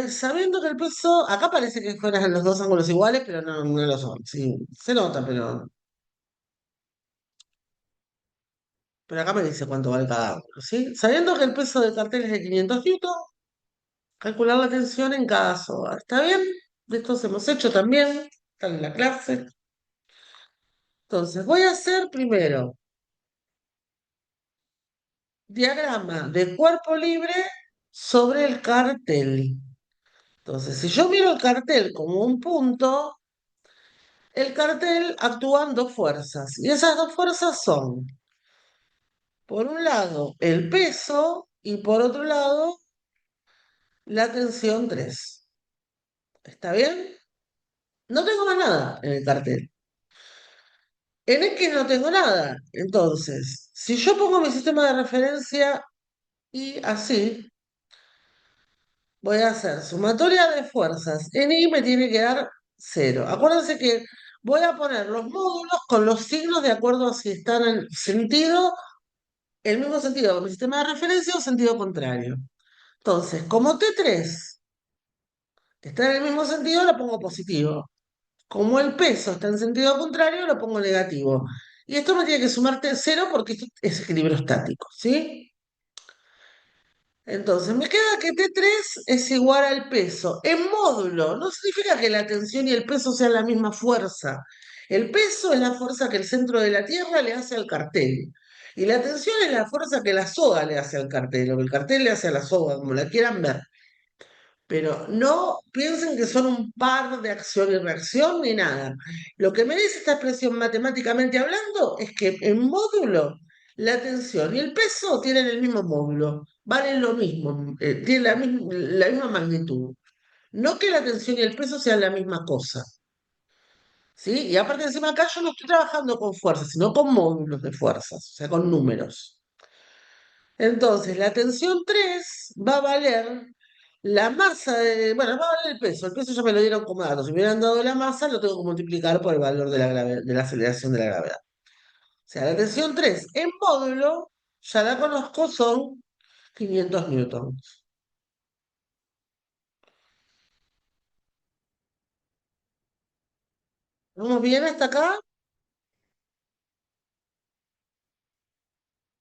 Sabiendo que el peso, acá parece que fueran los dos ángulos iguales, pero no, no lo son. Sí, se nota, pero acá me dice cuánto vale cada ángulo, ¿sí? Sabiendo que el peso del cartel es de 500 newton, calcular la tensión en cada soga. ¿Está bien? De estos hemos hecho también, está en la clase. Entonces, voy a hacer primero diagrama de cuerpo libre sobre el cartel. Entonces, si yo miro el cartel como un punto, el cartel actúan dos fuerzas. Y esas dos fuerzas son, por un lado, el peso y por otro lado, la tensión 3. ¿Está bien? No tengo más nada en el cartel. En X no tengo nada. Entonces, si yo pongo mi sistema de referencia y así, voy a hacer sumatoria de fuerzas. En Y me tiene que dar cero. Acuérdense que voy a poner los módulos con los signos de acuerdo a si están en sentido, el mismo sentido con mi sistema de referencia o sentido contrario. Entonces, como T3 está en el mismo sentido, lo pongo positivo. Como el peso está en sentido contrario, lo pongo negativo. Y esto me tiene que sumarte cero porque esto es equilibrio estático, ¿sí? Entonces, me queda que T3 es igual al peso. En módulo, no significa que la tensión y el peso sean la misma fuerza. El peso es la fuerza que el centro de la Tierra le hace al cartel. Y la tensión es la fuerza que la soga le hace al cartel, o que el cartel le hace a la soga, como la quieran ver. Pero no piensen que son un par de acción y reacción ni nada. Lo que me dice esta expresión matemáticamente hablando es que en módulo la tensión y el peso tienen el mismo módulo, valen lo mismo, tienen la misma magnitud. No que la tensión y el peso sean la misma cosa. ¿Sí? Y aparte encima acá yo no estoy trabajando con fuerzas, sino con módulos de fuerzas, o sea, con números. Entonces, la tensión 3 va a valer la masa bueno, va a valer el peso ya me lo dieron como dato, si me hubieran dado la masa, lo tengo que multiplicar por el valor de de la aceleración de la gravedad. O sea, la tensión 3 en módulo, ya la conozco, son 500 newtons. ¿Vamos bien hasta acá?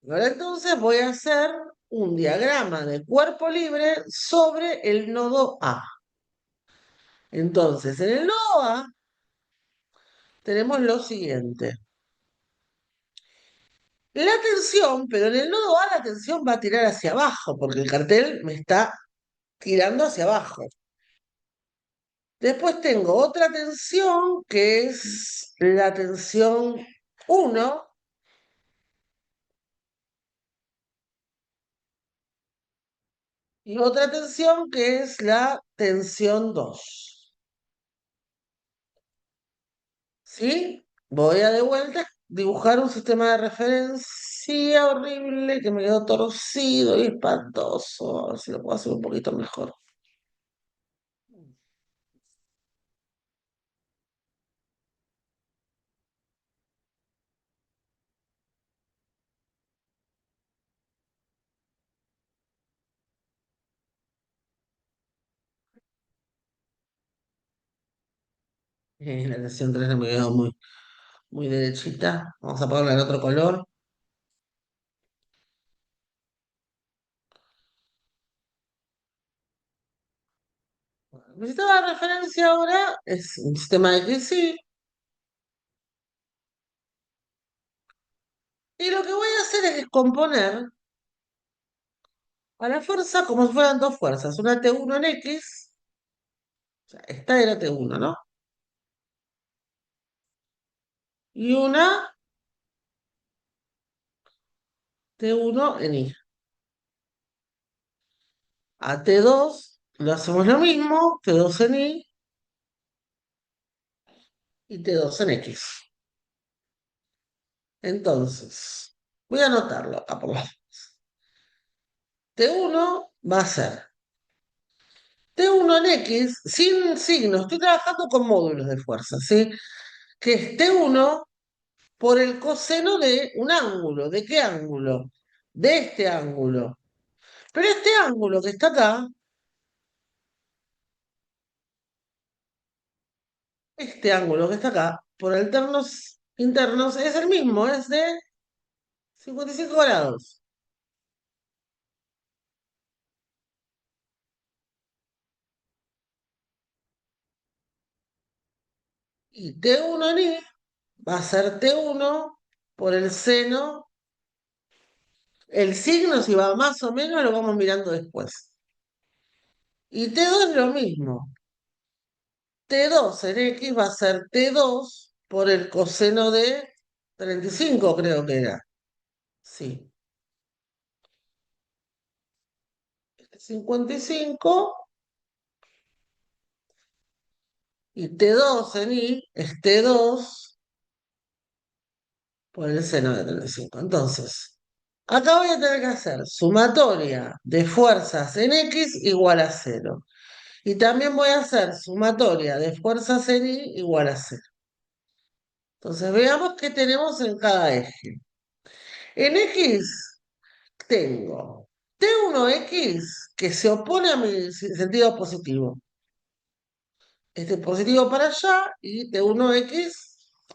Ahora entonces voy a hacer un diagrama de cuerpo libre sobre el nodo A. Entonces, en el nodo A tenemos lo siguiente. La tensión, pero en el nodo A la tensión va a tirar hacia abajo, porque el cartel me está tirando hacia abajo. Después tengo otra tensión que es la tensión 1 y otra tensión que es la tensión 2. ¿Sí? Voy a de vuelta dibujar un sistema de referencia horrible que me quedó torcido y espantoso. A ver si lo puedo hacer un poquito mejor. La tensión 3 no me quedó muy derechita. Vamos a ponerla en otro color. Mi sistema de referencia ahora es un sistema de crisis y lo que voy a hacer es descomponer A la fuerza como si fueran dos fuerzas, una T1 en X, o sea, esta era T1, ¿no? Y una T1 en Y. A T2 lo hacemos lo mismo, T2 en Y y T2 en X. Entonces, voy a anotarlo acá por la... T1 va a ser T1 en X sin signo. Estoy trabajando con módulos de fuerza, ¿sí? Que es T1 por el coseno de un ángulo. ¿De qué ángulo? De este ángulo. Pero este ángulo que está acá, este ángulo que está acá, por alternos internos, es el mismo, es de 55 grados. Y T1 en Y va a ser T1 por el seno. El signo, si va más o menos, lo vamos mirando después. Y T2 es lo mismo. T2 en X va a ser T2 por el coseno de 35, creo que era. Sí. 55 y T2 en Y es T2 por el seno de 35. Entonces, acá voy a tener que hacer sumatoria de fuerzas en X igual a cero. Y también voy a hacer sumatoria de fuerzas en Y igual a cero. Entonces, veamos qué tenemos en cada eje. En X tengo T1X que se opone a mi sentido positivo. Este positivo para allá y T1X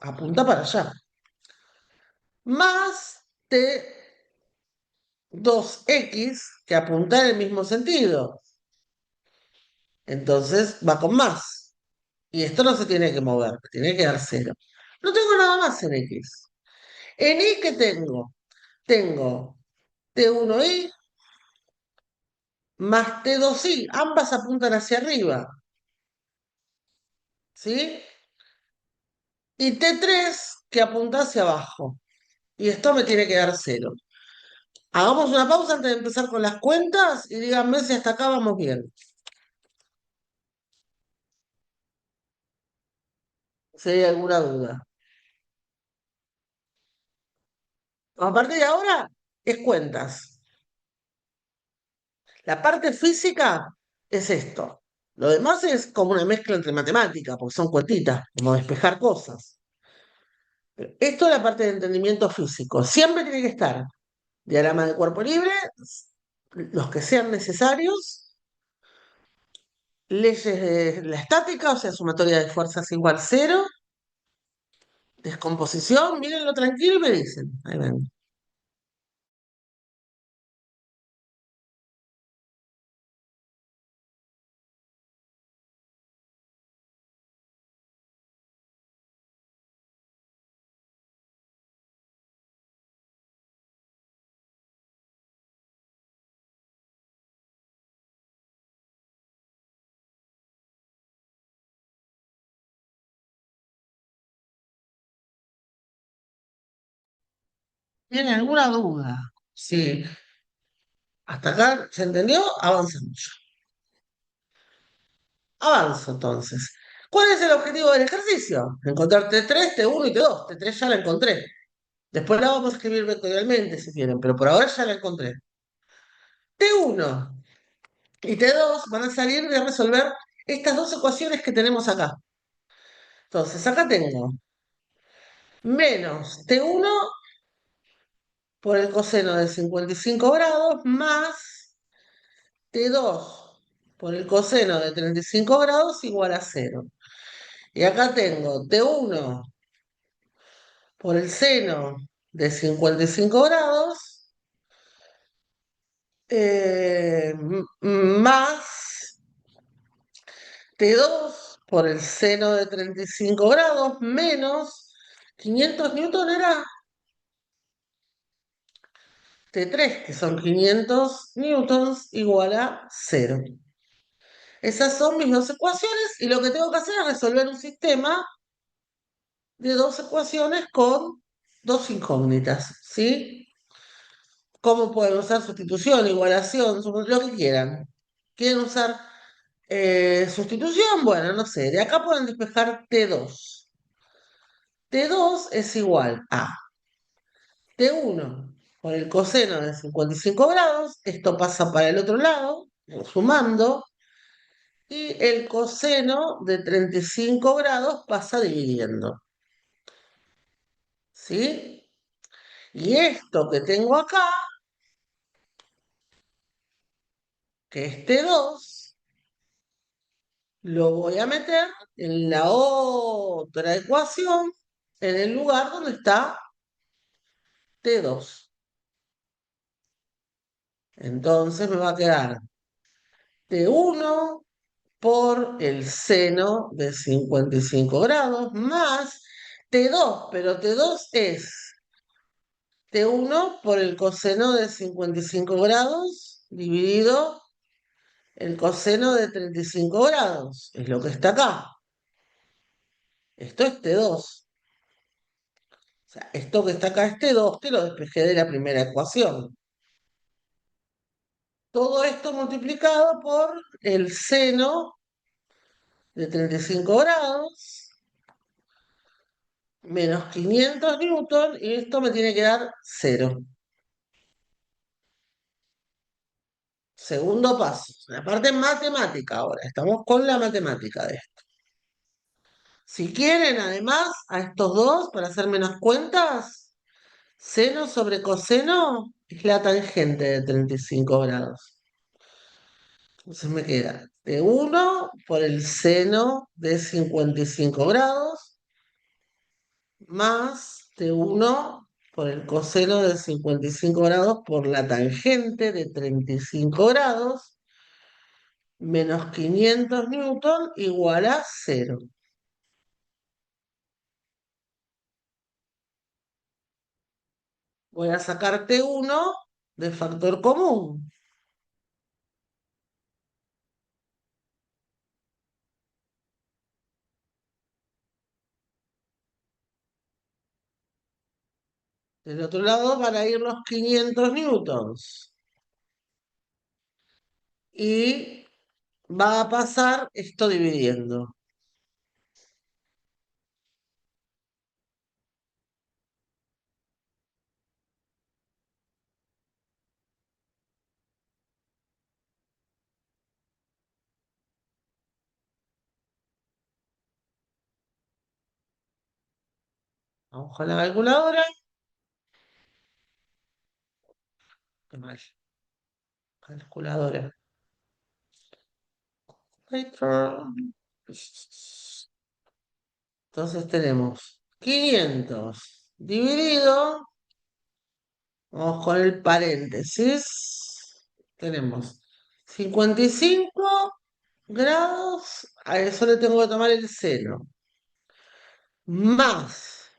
apunta para allá. Más T2X que apunta en el mismo sentido. Entonces va con más. Y esto no se tiene que mover, tiene que dar cero. No tengo nada más en X. En Y, ¿qué tengo? Tengo T1Y más T2Y. Ambas apuntan hacia arriba. ¿Sí? Y T3 que apunta hacia abajo. Y esto me tiene que dar cero. Hagamos una pausa antes de empezar con las cuentas y díganme si hasta acá vamos bien. Si hay alguna duda. A partir de ahora es cuentas. La parte física es esto. Lo demás es como una mezcla entre matemáticas, porque son cuentitas, como despejar cosas. Pero esto es la parte de entendimiento físico. Siempre tiene que estar diagrama de cuerpo libre, los que sean necesarios, leyes de la estática, o sea, sumatoria de fuerzas igual cero, descomposición, mírenlo tranquilo y me dicen. Ahí ven. ¿Tienen alguna duda? Sí. Hasta acá, ¿se entendió? Avanzamos. Avanzo entonces. ¿Cuál es el objetivo del ejercicio? Encontrar T3, T1 y T2. T3 ya la encontré. Después la vamos a escribir vectorialmente si quieren, pero por ahora ya la encontré. T1 y T2 van a salir de resolver estas dos ecuaciones que tenemos acá. Entonces, acá tengo menos T1 por el coseno de 55 grados más T2 por el coseno de 35 grados igual a cero. Y acá tengo T1 por el seno de 55 grados más T2 por el seno de 35 grados menos 500 newton era T3, que son 500 newtons, igual a cero. Esas son mis dos ecuaciones y lo que tengo que hacer es resolver un sistema de dos ecuaciones con dos incógnitas, ¿sí? ¿Cómo pueden usar sustitución, igualación, lo que quieran? ¿Quieren usar sustitución? Bueno, no sé, de acá pueden despejar T2. T2 es igual a T1 por el coseno de 55 grados, esto pasa para el otro lado, sumando, y el coseno de 35 grados pasa dividiendo, ¿sí? Y esto que tengo acá, que es T2, lo voy a meter en la otra ecuación, en el lugar donde está T2. Entonces me va a quedar T1 por el seno de 55 grados más T2, pero T2 es T1 por el coseno de 55 grados dividido el coseno de 35 grados. Es lo que está acá. Esto es T2. O sea, esto que está acá es T2, que lo despejé de la primera ecuación. Todo esto multiplicado por el seno de 35 grados menos 500 newton y esto me tiene que dar cero. Segundo paso, la parte matemática ahora. Estamos con la matemática de esto. Si quieren, además, a estos dos, para hacer menos cuentas, seno sobre coseno es la tangente de 35 grados. Entonces me queda de 1 por el seno de 55 grados más de 1 por el coseno de 55 grados por la tangente de 35 grados menos 500 newton igual a cero. Voy a sacarte uno de factor común. Del otro lado van a ir los 500 newtons. Y va a pasar esto dividiendo. Vamos con la calculadora. Qué mal. Calculadora. Entonces tenemos 500 dividido, vamos con el paréntesis, tenemos 55 grados, a eso le tengo que tomar el seno, más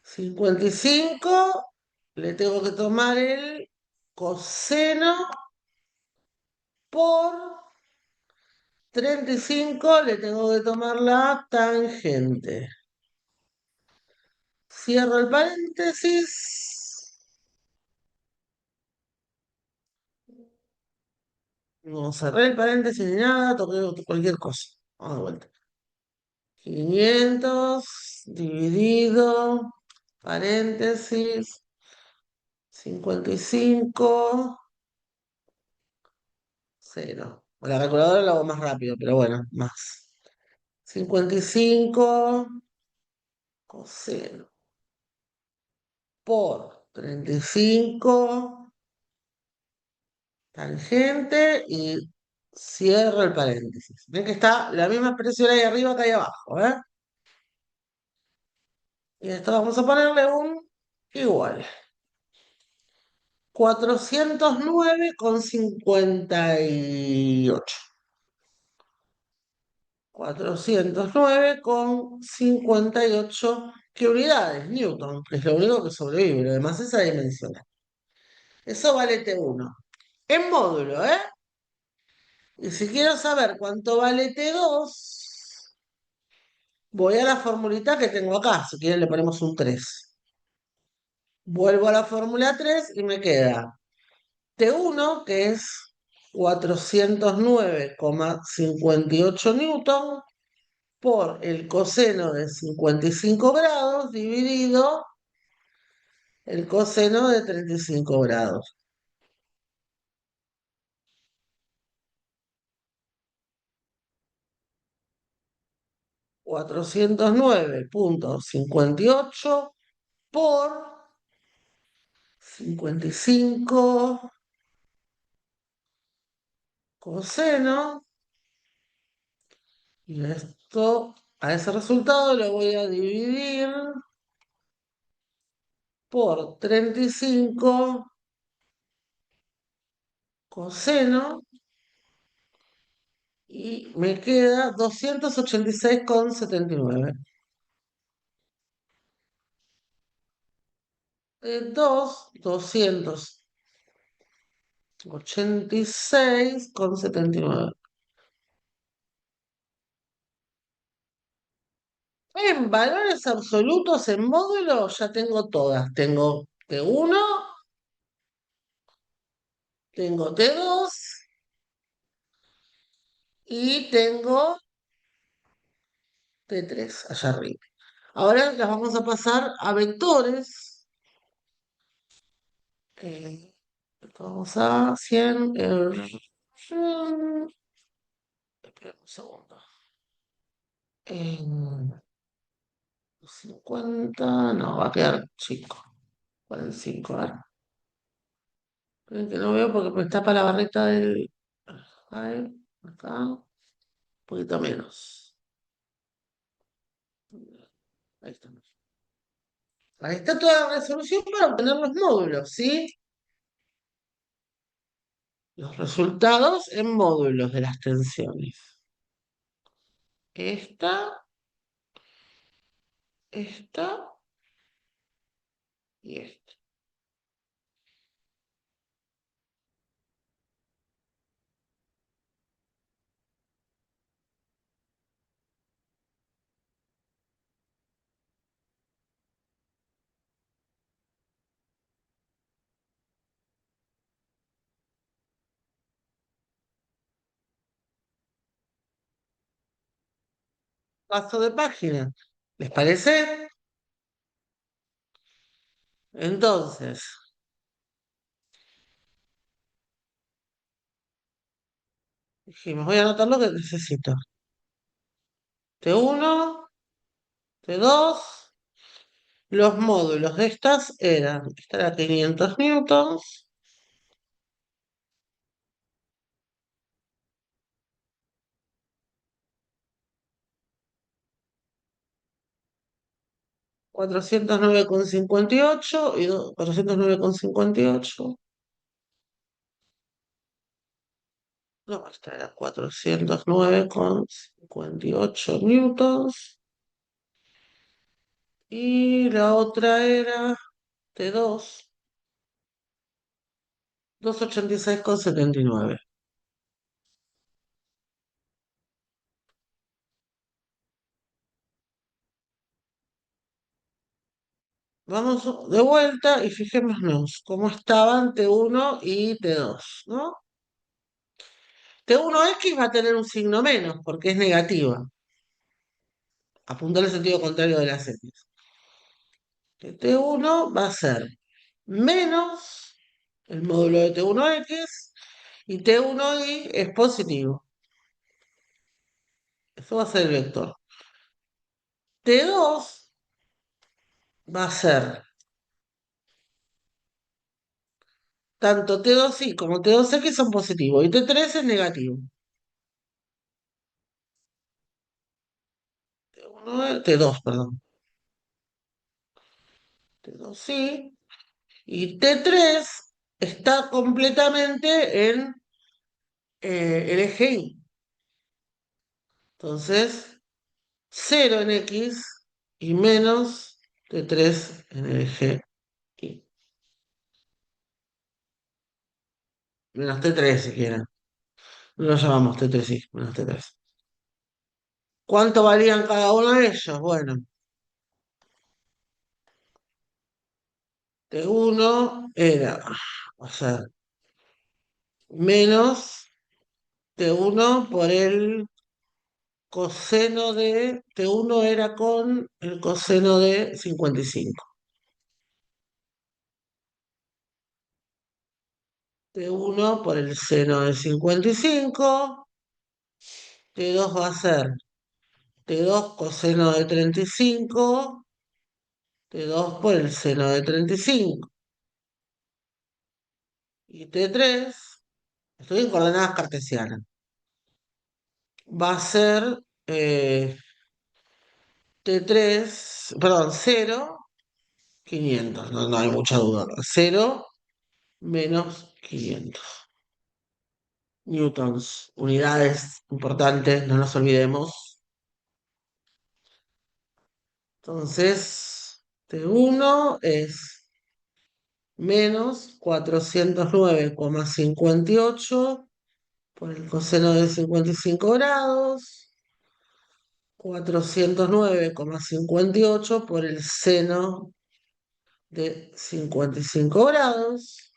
55 le tengo que tomar el coseno por 35 le tengo que tomar la tangente. Cierro el paréntesis. No cerré el paréntesis ni nada, toqué cualquier cosa. Vamos de vuelta. 500 dividido, paréntesis, 55, 0. Con la calculadora lo hago más rápido, pero bueno, más. 55 coseno por 35 tangente y cierro el paréntesis. Ven que está la misma expresión ahí arriba que ahí abajo, ¿eh? Y esto vamos a ponerle un igual. 409,58. 409,58. ¿Qué unidades? Newton, que es lo único que sobrevive, lo demás es adimensional. Eso vale T1. En módulo, ¿eh? Y si quiero saber cuánto vale T2, voy a la formulita que tengo acá. Si quieren le ponemos un 3. Vuelvo a la fórmula 3 y me queda T1, que es 409,58 newton, por el coseno de 55 grados dividido el coseno de 35 grados. 409,58 por 55 coseno, y esto, a ese resultado lo voy a dividir por 35 coseno, y me queda 286,79. 286,79. En valores absolutos en módulo ya tengo todas. Tengo T1, tengo T2 y tengo T3 allá arriba. Ahora las vamos a pasar a vectores. Vamos a 100. Espera un segundo. En 50, no, va a quedar chico. 45, a ver. Esperen que no veo porque me tapa la barrita del. Ahí, acá, un poquito menos. Ahí estamos. Ahí está toda la resolución para obtener los módulos, ¿sí? Los resultados en módulos de las tensiones. Esta y esta. Paso de página. ¿Les parece? Entonces, dijimos, voy a anotar lo que necesito. T1, T2. Los módulos de estas eran, esta era 500 newtons, 409,58 y 409,58. No, esta era 409,58 newtons. Y la otra era T2, 286,79. Vamos de vuelta y fijémonos cómo estaban T1 y T2, ¿no? T1X va a tener un signo menos porque es negativa, apunta al sentido contrario de las X. Que T1 va a ser menos el módulo de T1X y T1Y es positivo. Eso va a ser el vector. T2 va a ser tanto T2Y como T2X son positivos y T3 es negativo. T2, perdón. T2Y. Y T3 está completamente en el eje Y. Entonces, 0 en X y menos T3 en el eje Y. menos T3 si quieren. No lo llamamos T3, sí, menos T3. ¿Cuánto valían cada uno de ellos? Bueno, T1 era, o sea, menos T1 por el coseno de T1 era con el coseno de 55. T1 por el seno de 55. T2 va a ser T2 coseno de 35. T2 por el seno de 35. Y T3, estoy en coordenadas cartesianas, va a ser eh, T3, perdón, 0, 500. No, no hay mucha duda acá. 0 menos 500 newtons, unidades importantes, no nos olvidemos. Entonces, T1 es menos 409,58 por el coseno de 55 grados, 409,58 por el seno de 55 grados,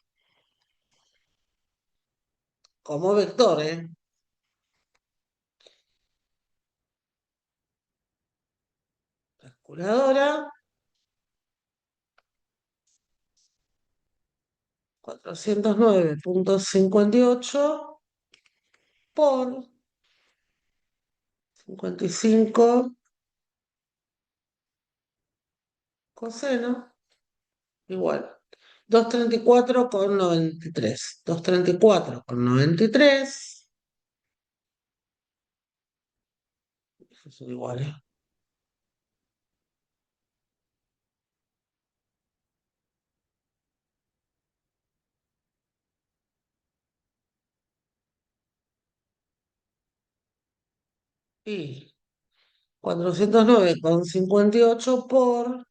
como vector, ¿eh? Calculadora, 409,58 por 55 coseno, igual. 234,93. 234,93. Eso es igual, ¿eh? Y 409,58 por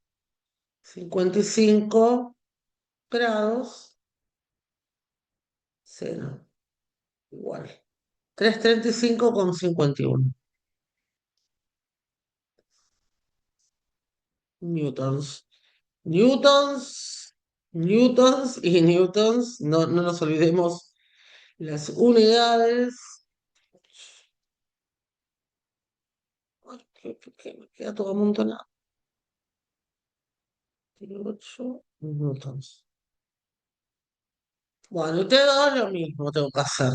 55 grados, cero, igual. 335,51 newtons. Newtons, newtons y newtons. No, no nos olvidemos las unidades. Ay, que me queda todo amontonado. 8 newtons. Bueno, y T2 lo mismo tengo que hacer.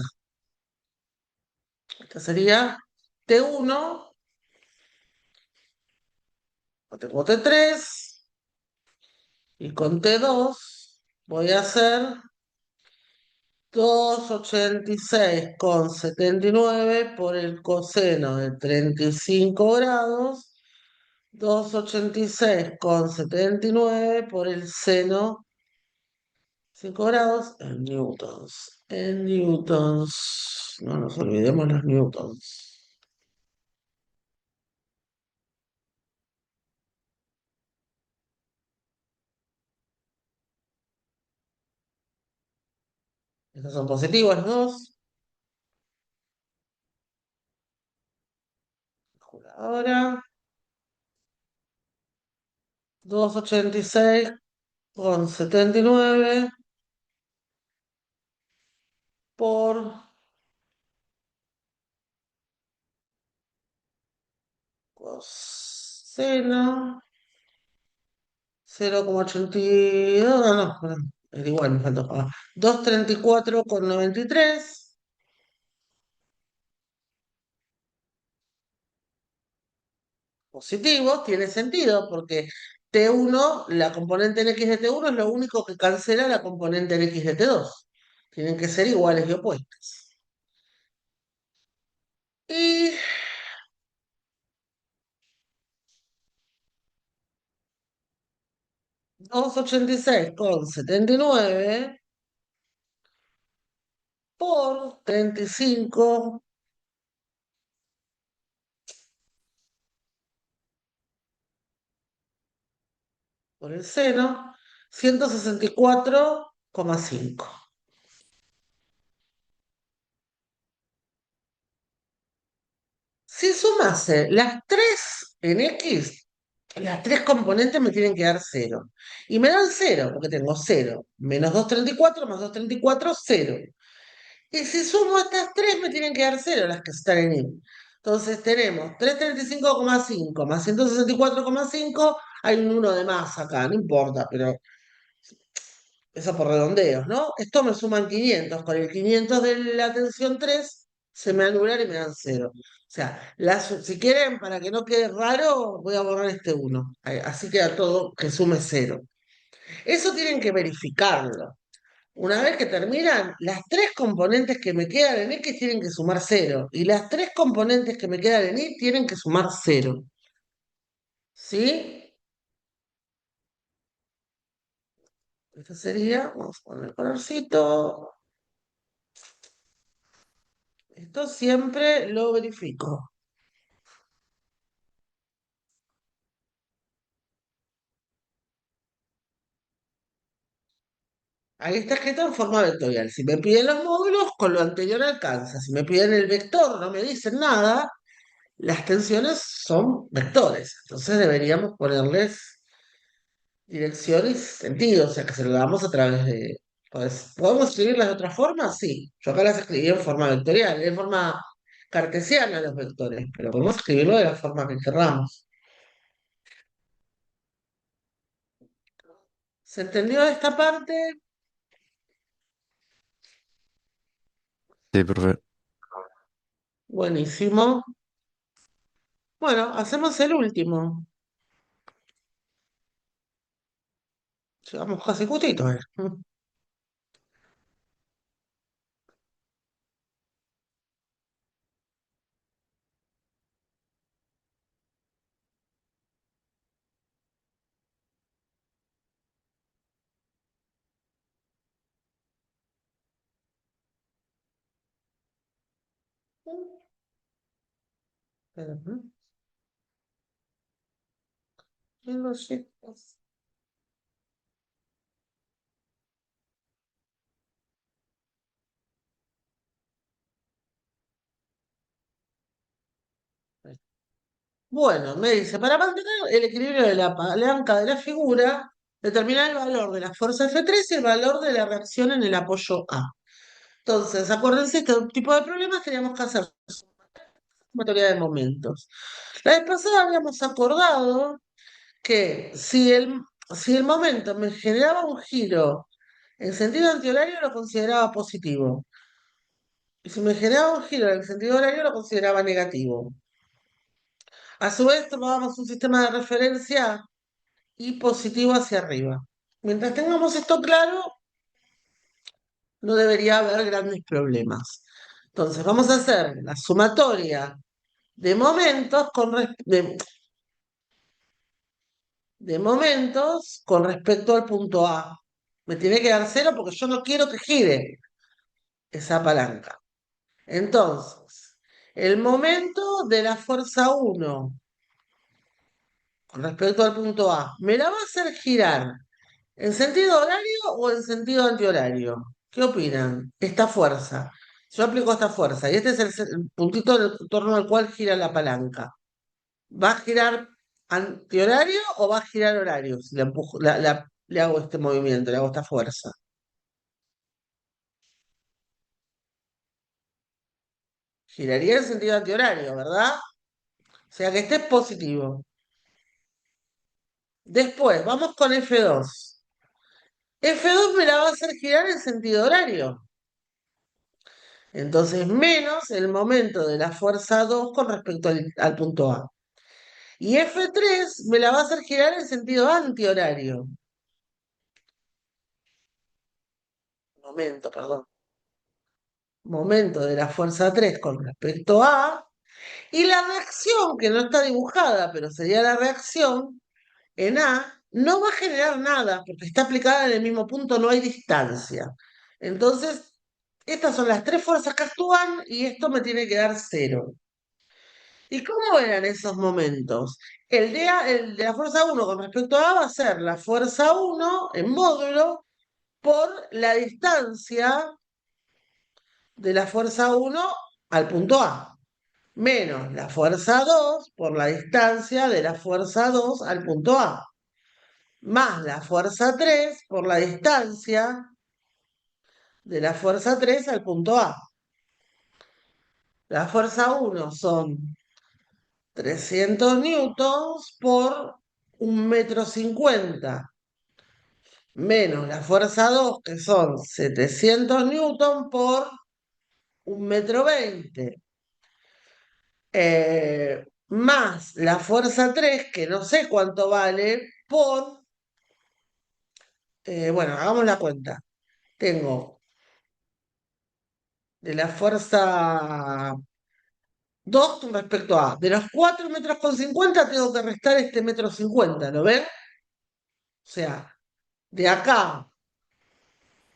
Esta sería T1, o tengo T3, y con T2 voy a hacer 286,79 por el coseno de 35 grados, 286,79 por el seno 5 grados en newtons. En newtons, no nos olvidemos los newtons. Estos son positivos los dos. Ahora, 286,79 por coseno 0,82, no, perdón, es igual, me faltó. 234,93 positivos, tiene sentido, porque T1, la componente en X de T1 es lo único que cancela la componente en X de T2. Tienen que ser iguales y opuestas. Y 286,79 por 35 por el seno, 164,5. me hace las tres en X, las tres componentes me tienen que dar cero. Y me dan cero, porque tengo cero, menos 2,34 más 2,34, cero. Y si sumo estas tres, me tienen que dar cero las que están en I. Entonces tenemos 335,5 más 164,5, hay un uno de más acá, no importa, pero eso por redondeos, ¿no? Esto me suman 500, con el 500 de la tensión 3 se me anulan y me dan cero. O sea, si quieren, para que no quede raro, voy a borrar este uno. Así queda todo que sume cero. Eso tienen que verificarlo. Una vez que terminan, las tres componentes que me quedan en X tienen que sumar cero. Y las tres componentes que me quedan en Y tienen que sumar cero. ¿Sí? Esto sería, vamos a poner el colorcito. Esto siempre lo verifico. Ahí está escrito en forma vectorial. Si me piden los módulos, con lo anterior alcanza. Si me piden el vector, no me dicen nada, las tensiones son vectores. Entonces deberíamos ponerles dirección y sentido, o sea, que se lo damos a través de... Pues, ¿podemos escribirlas de otra forma? Sí. Yo acá las escribí en forma vectorial, en forma cartesiana los vectores, pero podemos escribirlo de la forma que queramos. ¿Se entendió esta parte? Sí, profe. Buenísimo. Bueno, hacemos el último. Llegamos casi justito, ¿eh? Ujú. Bueno, me dice, para mantener el equilibrio de la palanca de la figura, determina el valor de la fuerza F3 y el valor de la reacción en el apoyo A. Entonces, acuérdense, este tipo de problemas teníamos que hacer sumatoria de momentos. La vez pasada habíamos acordado que si el momento me generaba un giro en sentido antihorario, lo consideraba positivo. Y si me generaba un giro en sentido horario, lo consideraba negativo. A su vez, tomábamos un sistema de referencia y positivo hacia arriba. Mientras tengamos esto claro, no debería haber grandes problemas. Entonces, vamos a hacer la sumatoria de momentos de momentos con respecto al punto A. Me tiene que dar cero porque yo no quiero que gire esa palanca. Entonces, el momento de la fuerza uno con respecto al punto A, ¿me la va a hacer girar en sentido horario o en sentido antihorario? ¿Qué opinan? Esta fuerza. Yo aplico esta fuerza y este es el puntito en torno al cual gira la palanca. ¿Va a girar antihorario o va a girar horario? Si le hago este movimiento, le hago esta fuerza. Giraría en sentido antihorario, ¿verdad? O sea que este es positivo. Después, vamos con F2. F2 me la va a hacer girar en sentido horario. Entonces, menos el momento de la fuerza 2 con respecto al punto A. Y F3 me la va a hacer girar en sentido antihorario. Momento, perdón. Momento de la fuerza 3 con respecto a. Y la reacción, que no está dibujada, pero sería la reacción en A, no va a generar nada, porque está aplicada en el mismo punto, no hay distancia. Entonces, estas son las tres fuerzas que actúan y esto me tiene que dar cero. ¿Y cómo eran esos momentos? El de la fuerza uno con respecto a va a ser la fuerza uno en módulo por la distancia de la fuerza uno al punto A. menos la fuerza 2 por la distancia de la fuerza 2 al punto A, más la fuerza 3 por la distancia de la fuerza 3 al punto A. La fuerza 1 son 300 newtons por 1,50 m, menos la fuerza 2 que son 700 newtons por 1,20 m, más la fuerza 3 que no sé cuánto vale, por, bueno, hagamos la cuenta. Tengo de la fuerza 2 con respecto a, de los 4,50 m tengo que restar este 1,50 m, ¿lo ven? O sea, de acá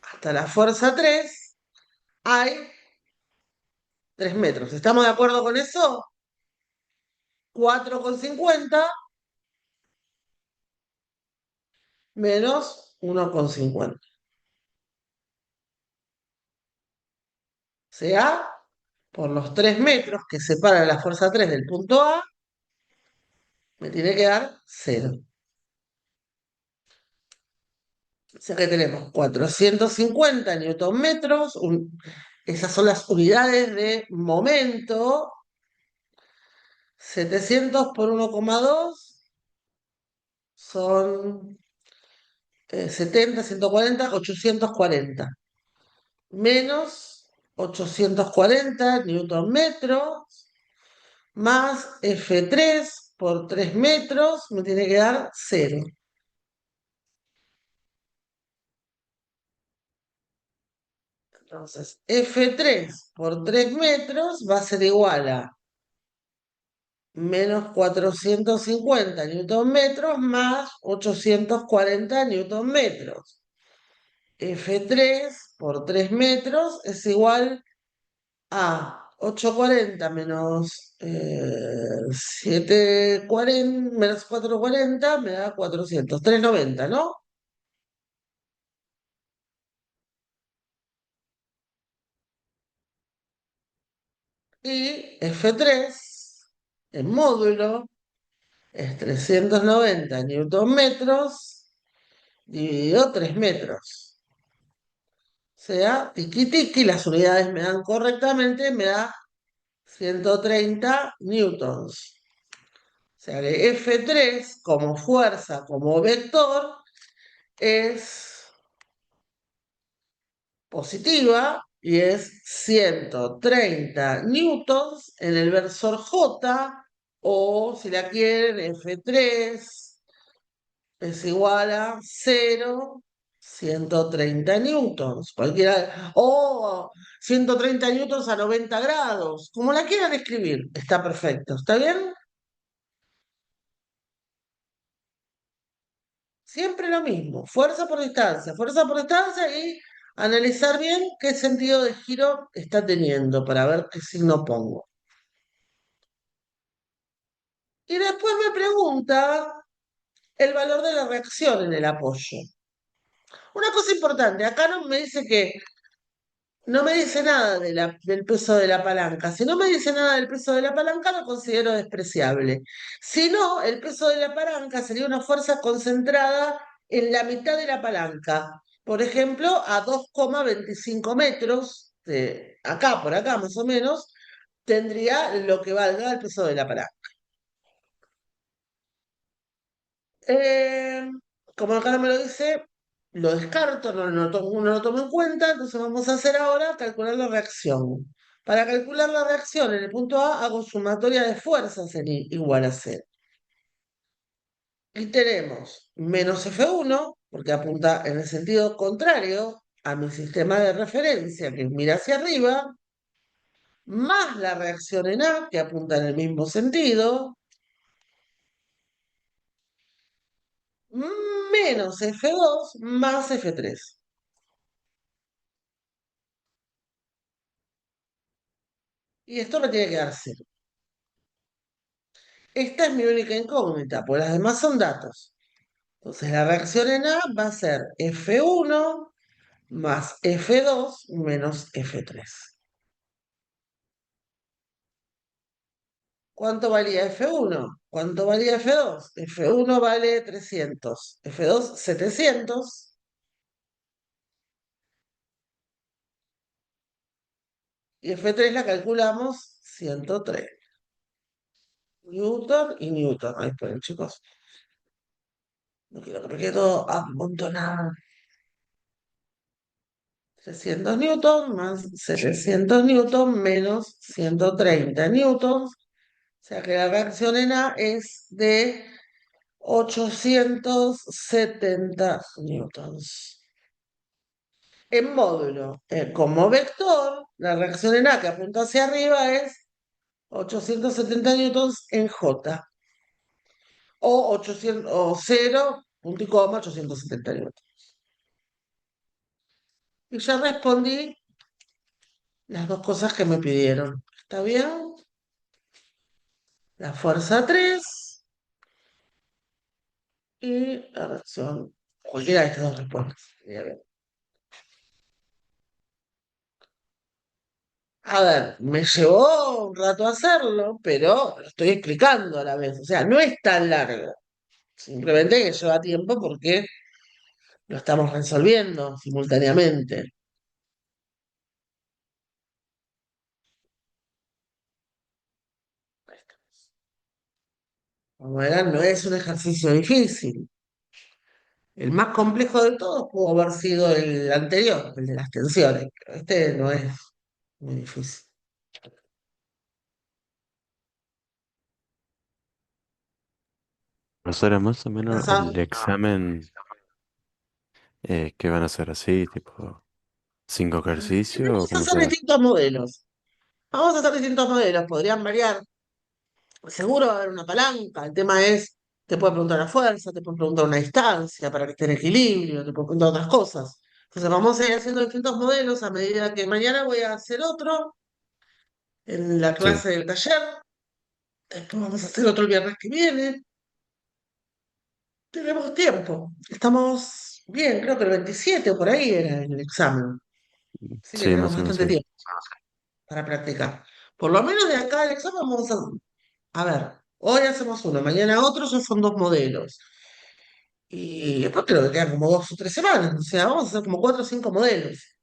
hasta la fuerza 3 hay 3 metros. ¿Estamos de acuerdo con eso? 4,50 menos 1,50. Sea, por los 3 metros que separan la fuerza 3 del punto A, me tiene que dar 0. O sea que tenemos 450 newton metros, esas son las unidades de momento. 700 por 1,2 son 70, 140, 840. Menos 840 newton metros, más F3 por 3 metros, me tiene que dar 0. Entonces, F3 por 3 metros va a ser igual a menos 450 newton metros más 840 newton metros. F3 por 3 metros es igual a 840 menos 740 menos 440 me da 400, 390, ¿no? Y F3 en módulo es 390 newton metros dividido 3 metros. O sea, tiki tiki, las unidades me dan correctamente, me da 130 newtons. O sea que F3 como fuerza, como vector, es positiva y es 130 newtons en el versor J, o si la quieren, F3 es igual a 0, 130 newtons, cualquiera, o 130 newtons a 90 grados, como la quieran escribir, está perfecto, ¿está bien? Siempre lo mismo, fuerza por distancia y analizar bien qué sentido de giro está teniendo para ver qué signo pongo. Y después me pregunta el valor de la reacción en el apoyo. Una cosa importante, acá no me dice que no me dice nada del peso de la palanca. Si no me dice nada del peso de la palanca, lo considero despreciable. Si no, el peso de la palanca sería una fuerza concentrada en la mitad de la palanca. Por ejemplo, a 2,25 metros, acá por acá más o menos, tendría lo que valga el peso de la palanca. Eh, Como acá no me lo dice, lo descarto, no lo tomo en cuenta, entonces vamos a hacer ahora calcular la reacción. Para calcular la reacción en el punto A hago sumatoria de fuerzas igual a cero. Y tenemos menos F1, porque apunta en el sentido contrario a mi sistema de referencia, que mira hacia arriba, más la reacción en A, que apunta en el mismo sentido, menos F2 más F3. Y esto me tiene que dar cero. Esta es mi única incógnita, pues las demás son datos. Entonces la reacción en A va a ser F1 más F2 menos F3. ¿Cuánto valía F1? ¿Cuánto valía F2? F1 vale 300, F2 700 y F3 la calculamos 103. Newton y Newton. Ahí esperen, chicos. No quiero que me quede todo amontonado. 300 newton más 700 newton menos 130 newtons. O sea que la reacción en A es de 870 newtons. En módulo, como vector, la reacción en A que apunta hacia arriba es 870 newtons en J. O 800, o 0, punto y coma, 870 newtons. Y ya respondí las dos cosas que me pidieron. ¿Está bien? La fuerza 3 y la reacción. Cualquiera de estas dos respuestas. Quería ver. A ver, me llevó un rato hacerlo, pero lo estoy explicando a la vez. O sea, no es tan largo. Simplemente que lleva tiempo porque lo estamos resolviendo simultáneamente. Como verán, no es un ejercicio difícil. El más complejo de todos pudo haber sido el anterior, el de las tensiones, pero este no es muy difícil. Profesora, más o menos Pensá, el examen que van a hacer así, tipo 5 ejercicios o vamos a cómo hacer será. distintos modelos. Vamos a hacer distintos modelos, podrían variar. Seguro va a haber una palanca. El tema es, te puede preguntar la fuerza, te puede preguntar una distancia para que esté en equilibrio, te puede preguntar otras cosas. Entonces vamos a ir haciendo distintos modelos a medida que mañana voy a hacer otro en la Sí, clase del taller. Después vamos a hacer otro el viernes que viene. Tenemos tiempo. Estamos bien, creo que el 27 o por ahí era el examen. Así que sí, tenemos más o menos bastante sí. tiempo para practicar. Por lo menos de acá al examen vamos a ver. Hoy hacemos uno, mañana otro, esos son dos modelos. Y después creo que quedan como 2 o 3 semanas. O sea, vamos a hacer como 4 o 5 modelos.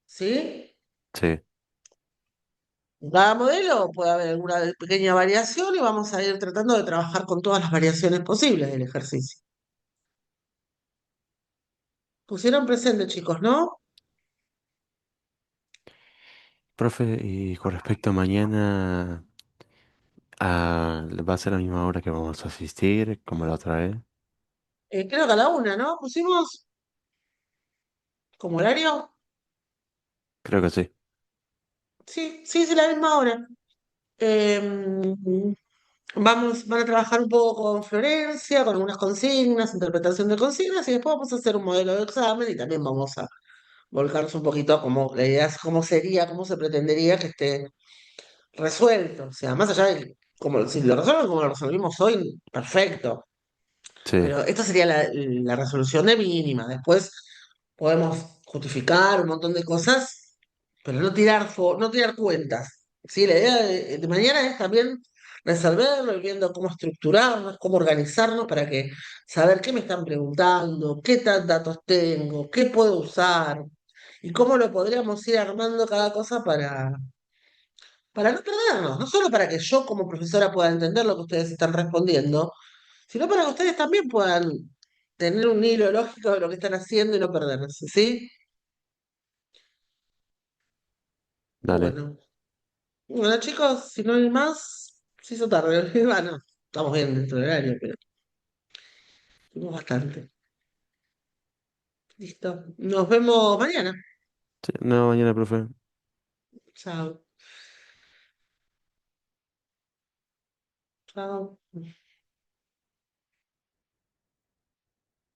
¿Sí? Sí, En cada modelo puede haber alguna pequeña variación y vamos a ir tratando de trabajar con todas las variaciones posibles del ejercicio. Pusieron presente, chicos, ¿no? profe, y con respecto a mañana, ¿va a ser la misma hora que vamos a asistir, como la otra vez? Creo que a la 1, ¿no? Pusimos como horario. Creo que sí. Sí, sí, sí, la misma hora. Van a trabajar un poco con Florencia, con algunas consignas, interpretación de consignas, y después vamos a hacer un modelo de examen y también vamos a volcarnos un poquito a cómo la idea es cómo sería, cómo se pretendería que esté resuelto. O sea, más allá de como si lo resuelven como lo resolvimos hoy, perfecto. Sí, Pero esta sería la resolución de mínima. Después podemos justificar un montón de cosas, pero no tirar cuentas. ¿Sí? La idea de mañana es también resolverlo, ir viendo cómo estructurarnos, cómo organizarnos para que saber qué me están preguntando, qué datos tengo, qué puedo usar y cómo lo podríamos ir armando cada cosa para no perdernos. No solo para que yo como profesora pueda entender lo que ustedes están respondiendo, sino para que ustedes también puedan tener un hilo lógico de lo que están haciendo y no perderse, ¿sí? dale. Bueno, bueno chicos, si no hay más, se hizo tarde, bueno, estamos bien dentro del horario, pero tuvimos bastante. Listo, nos vemos mañana. Sí, no, mañana, profe. Chao, chao.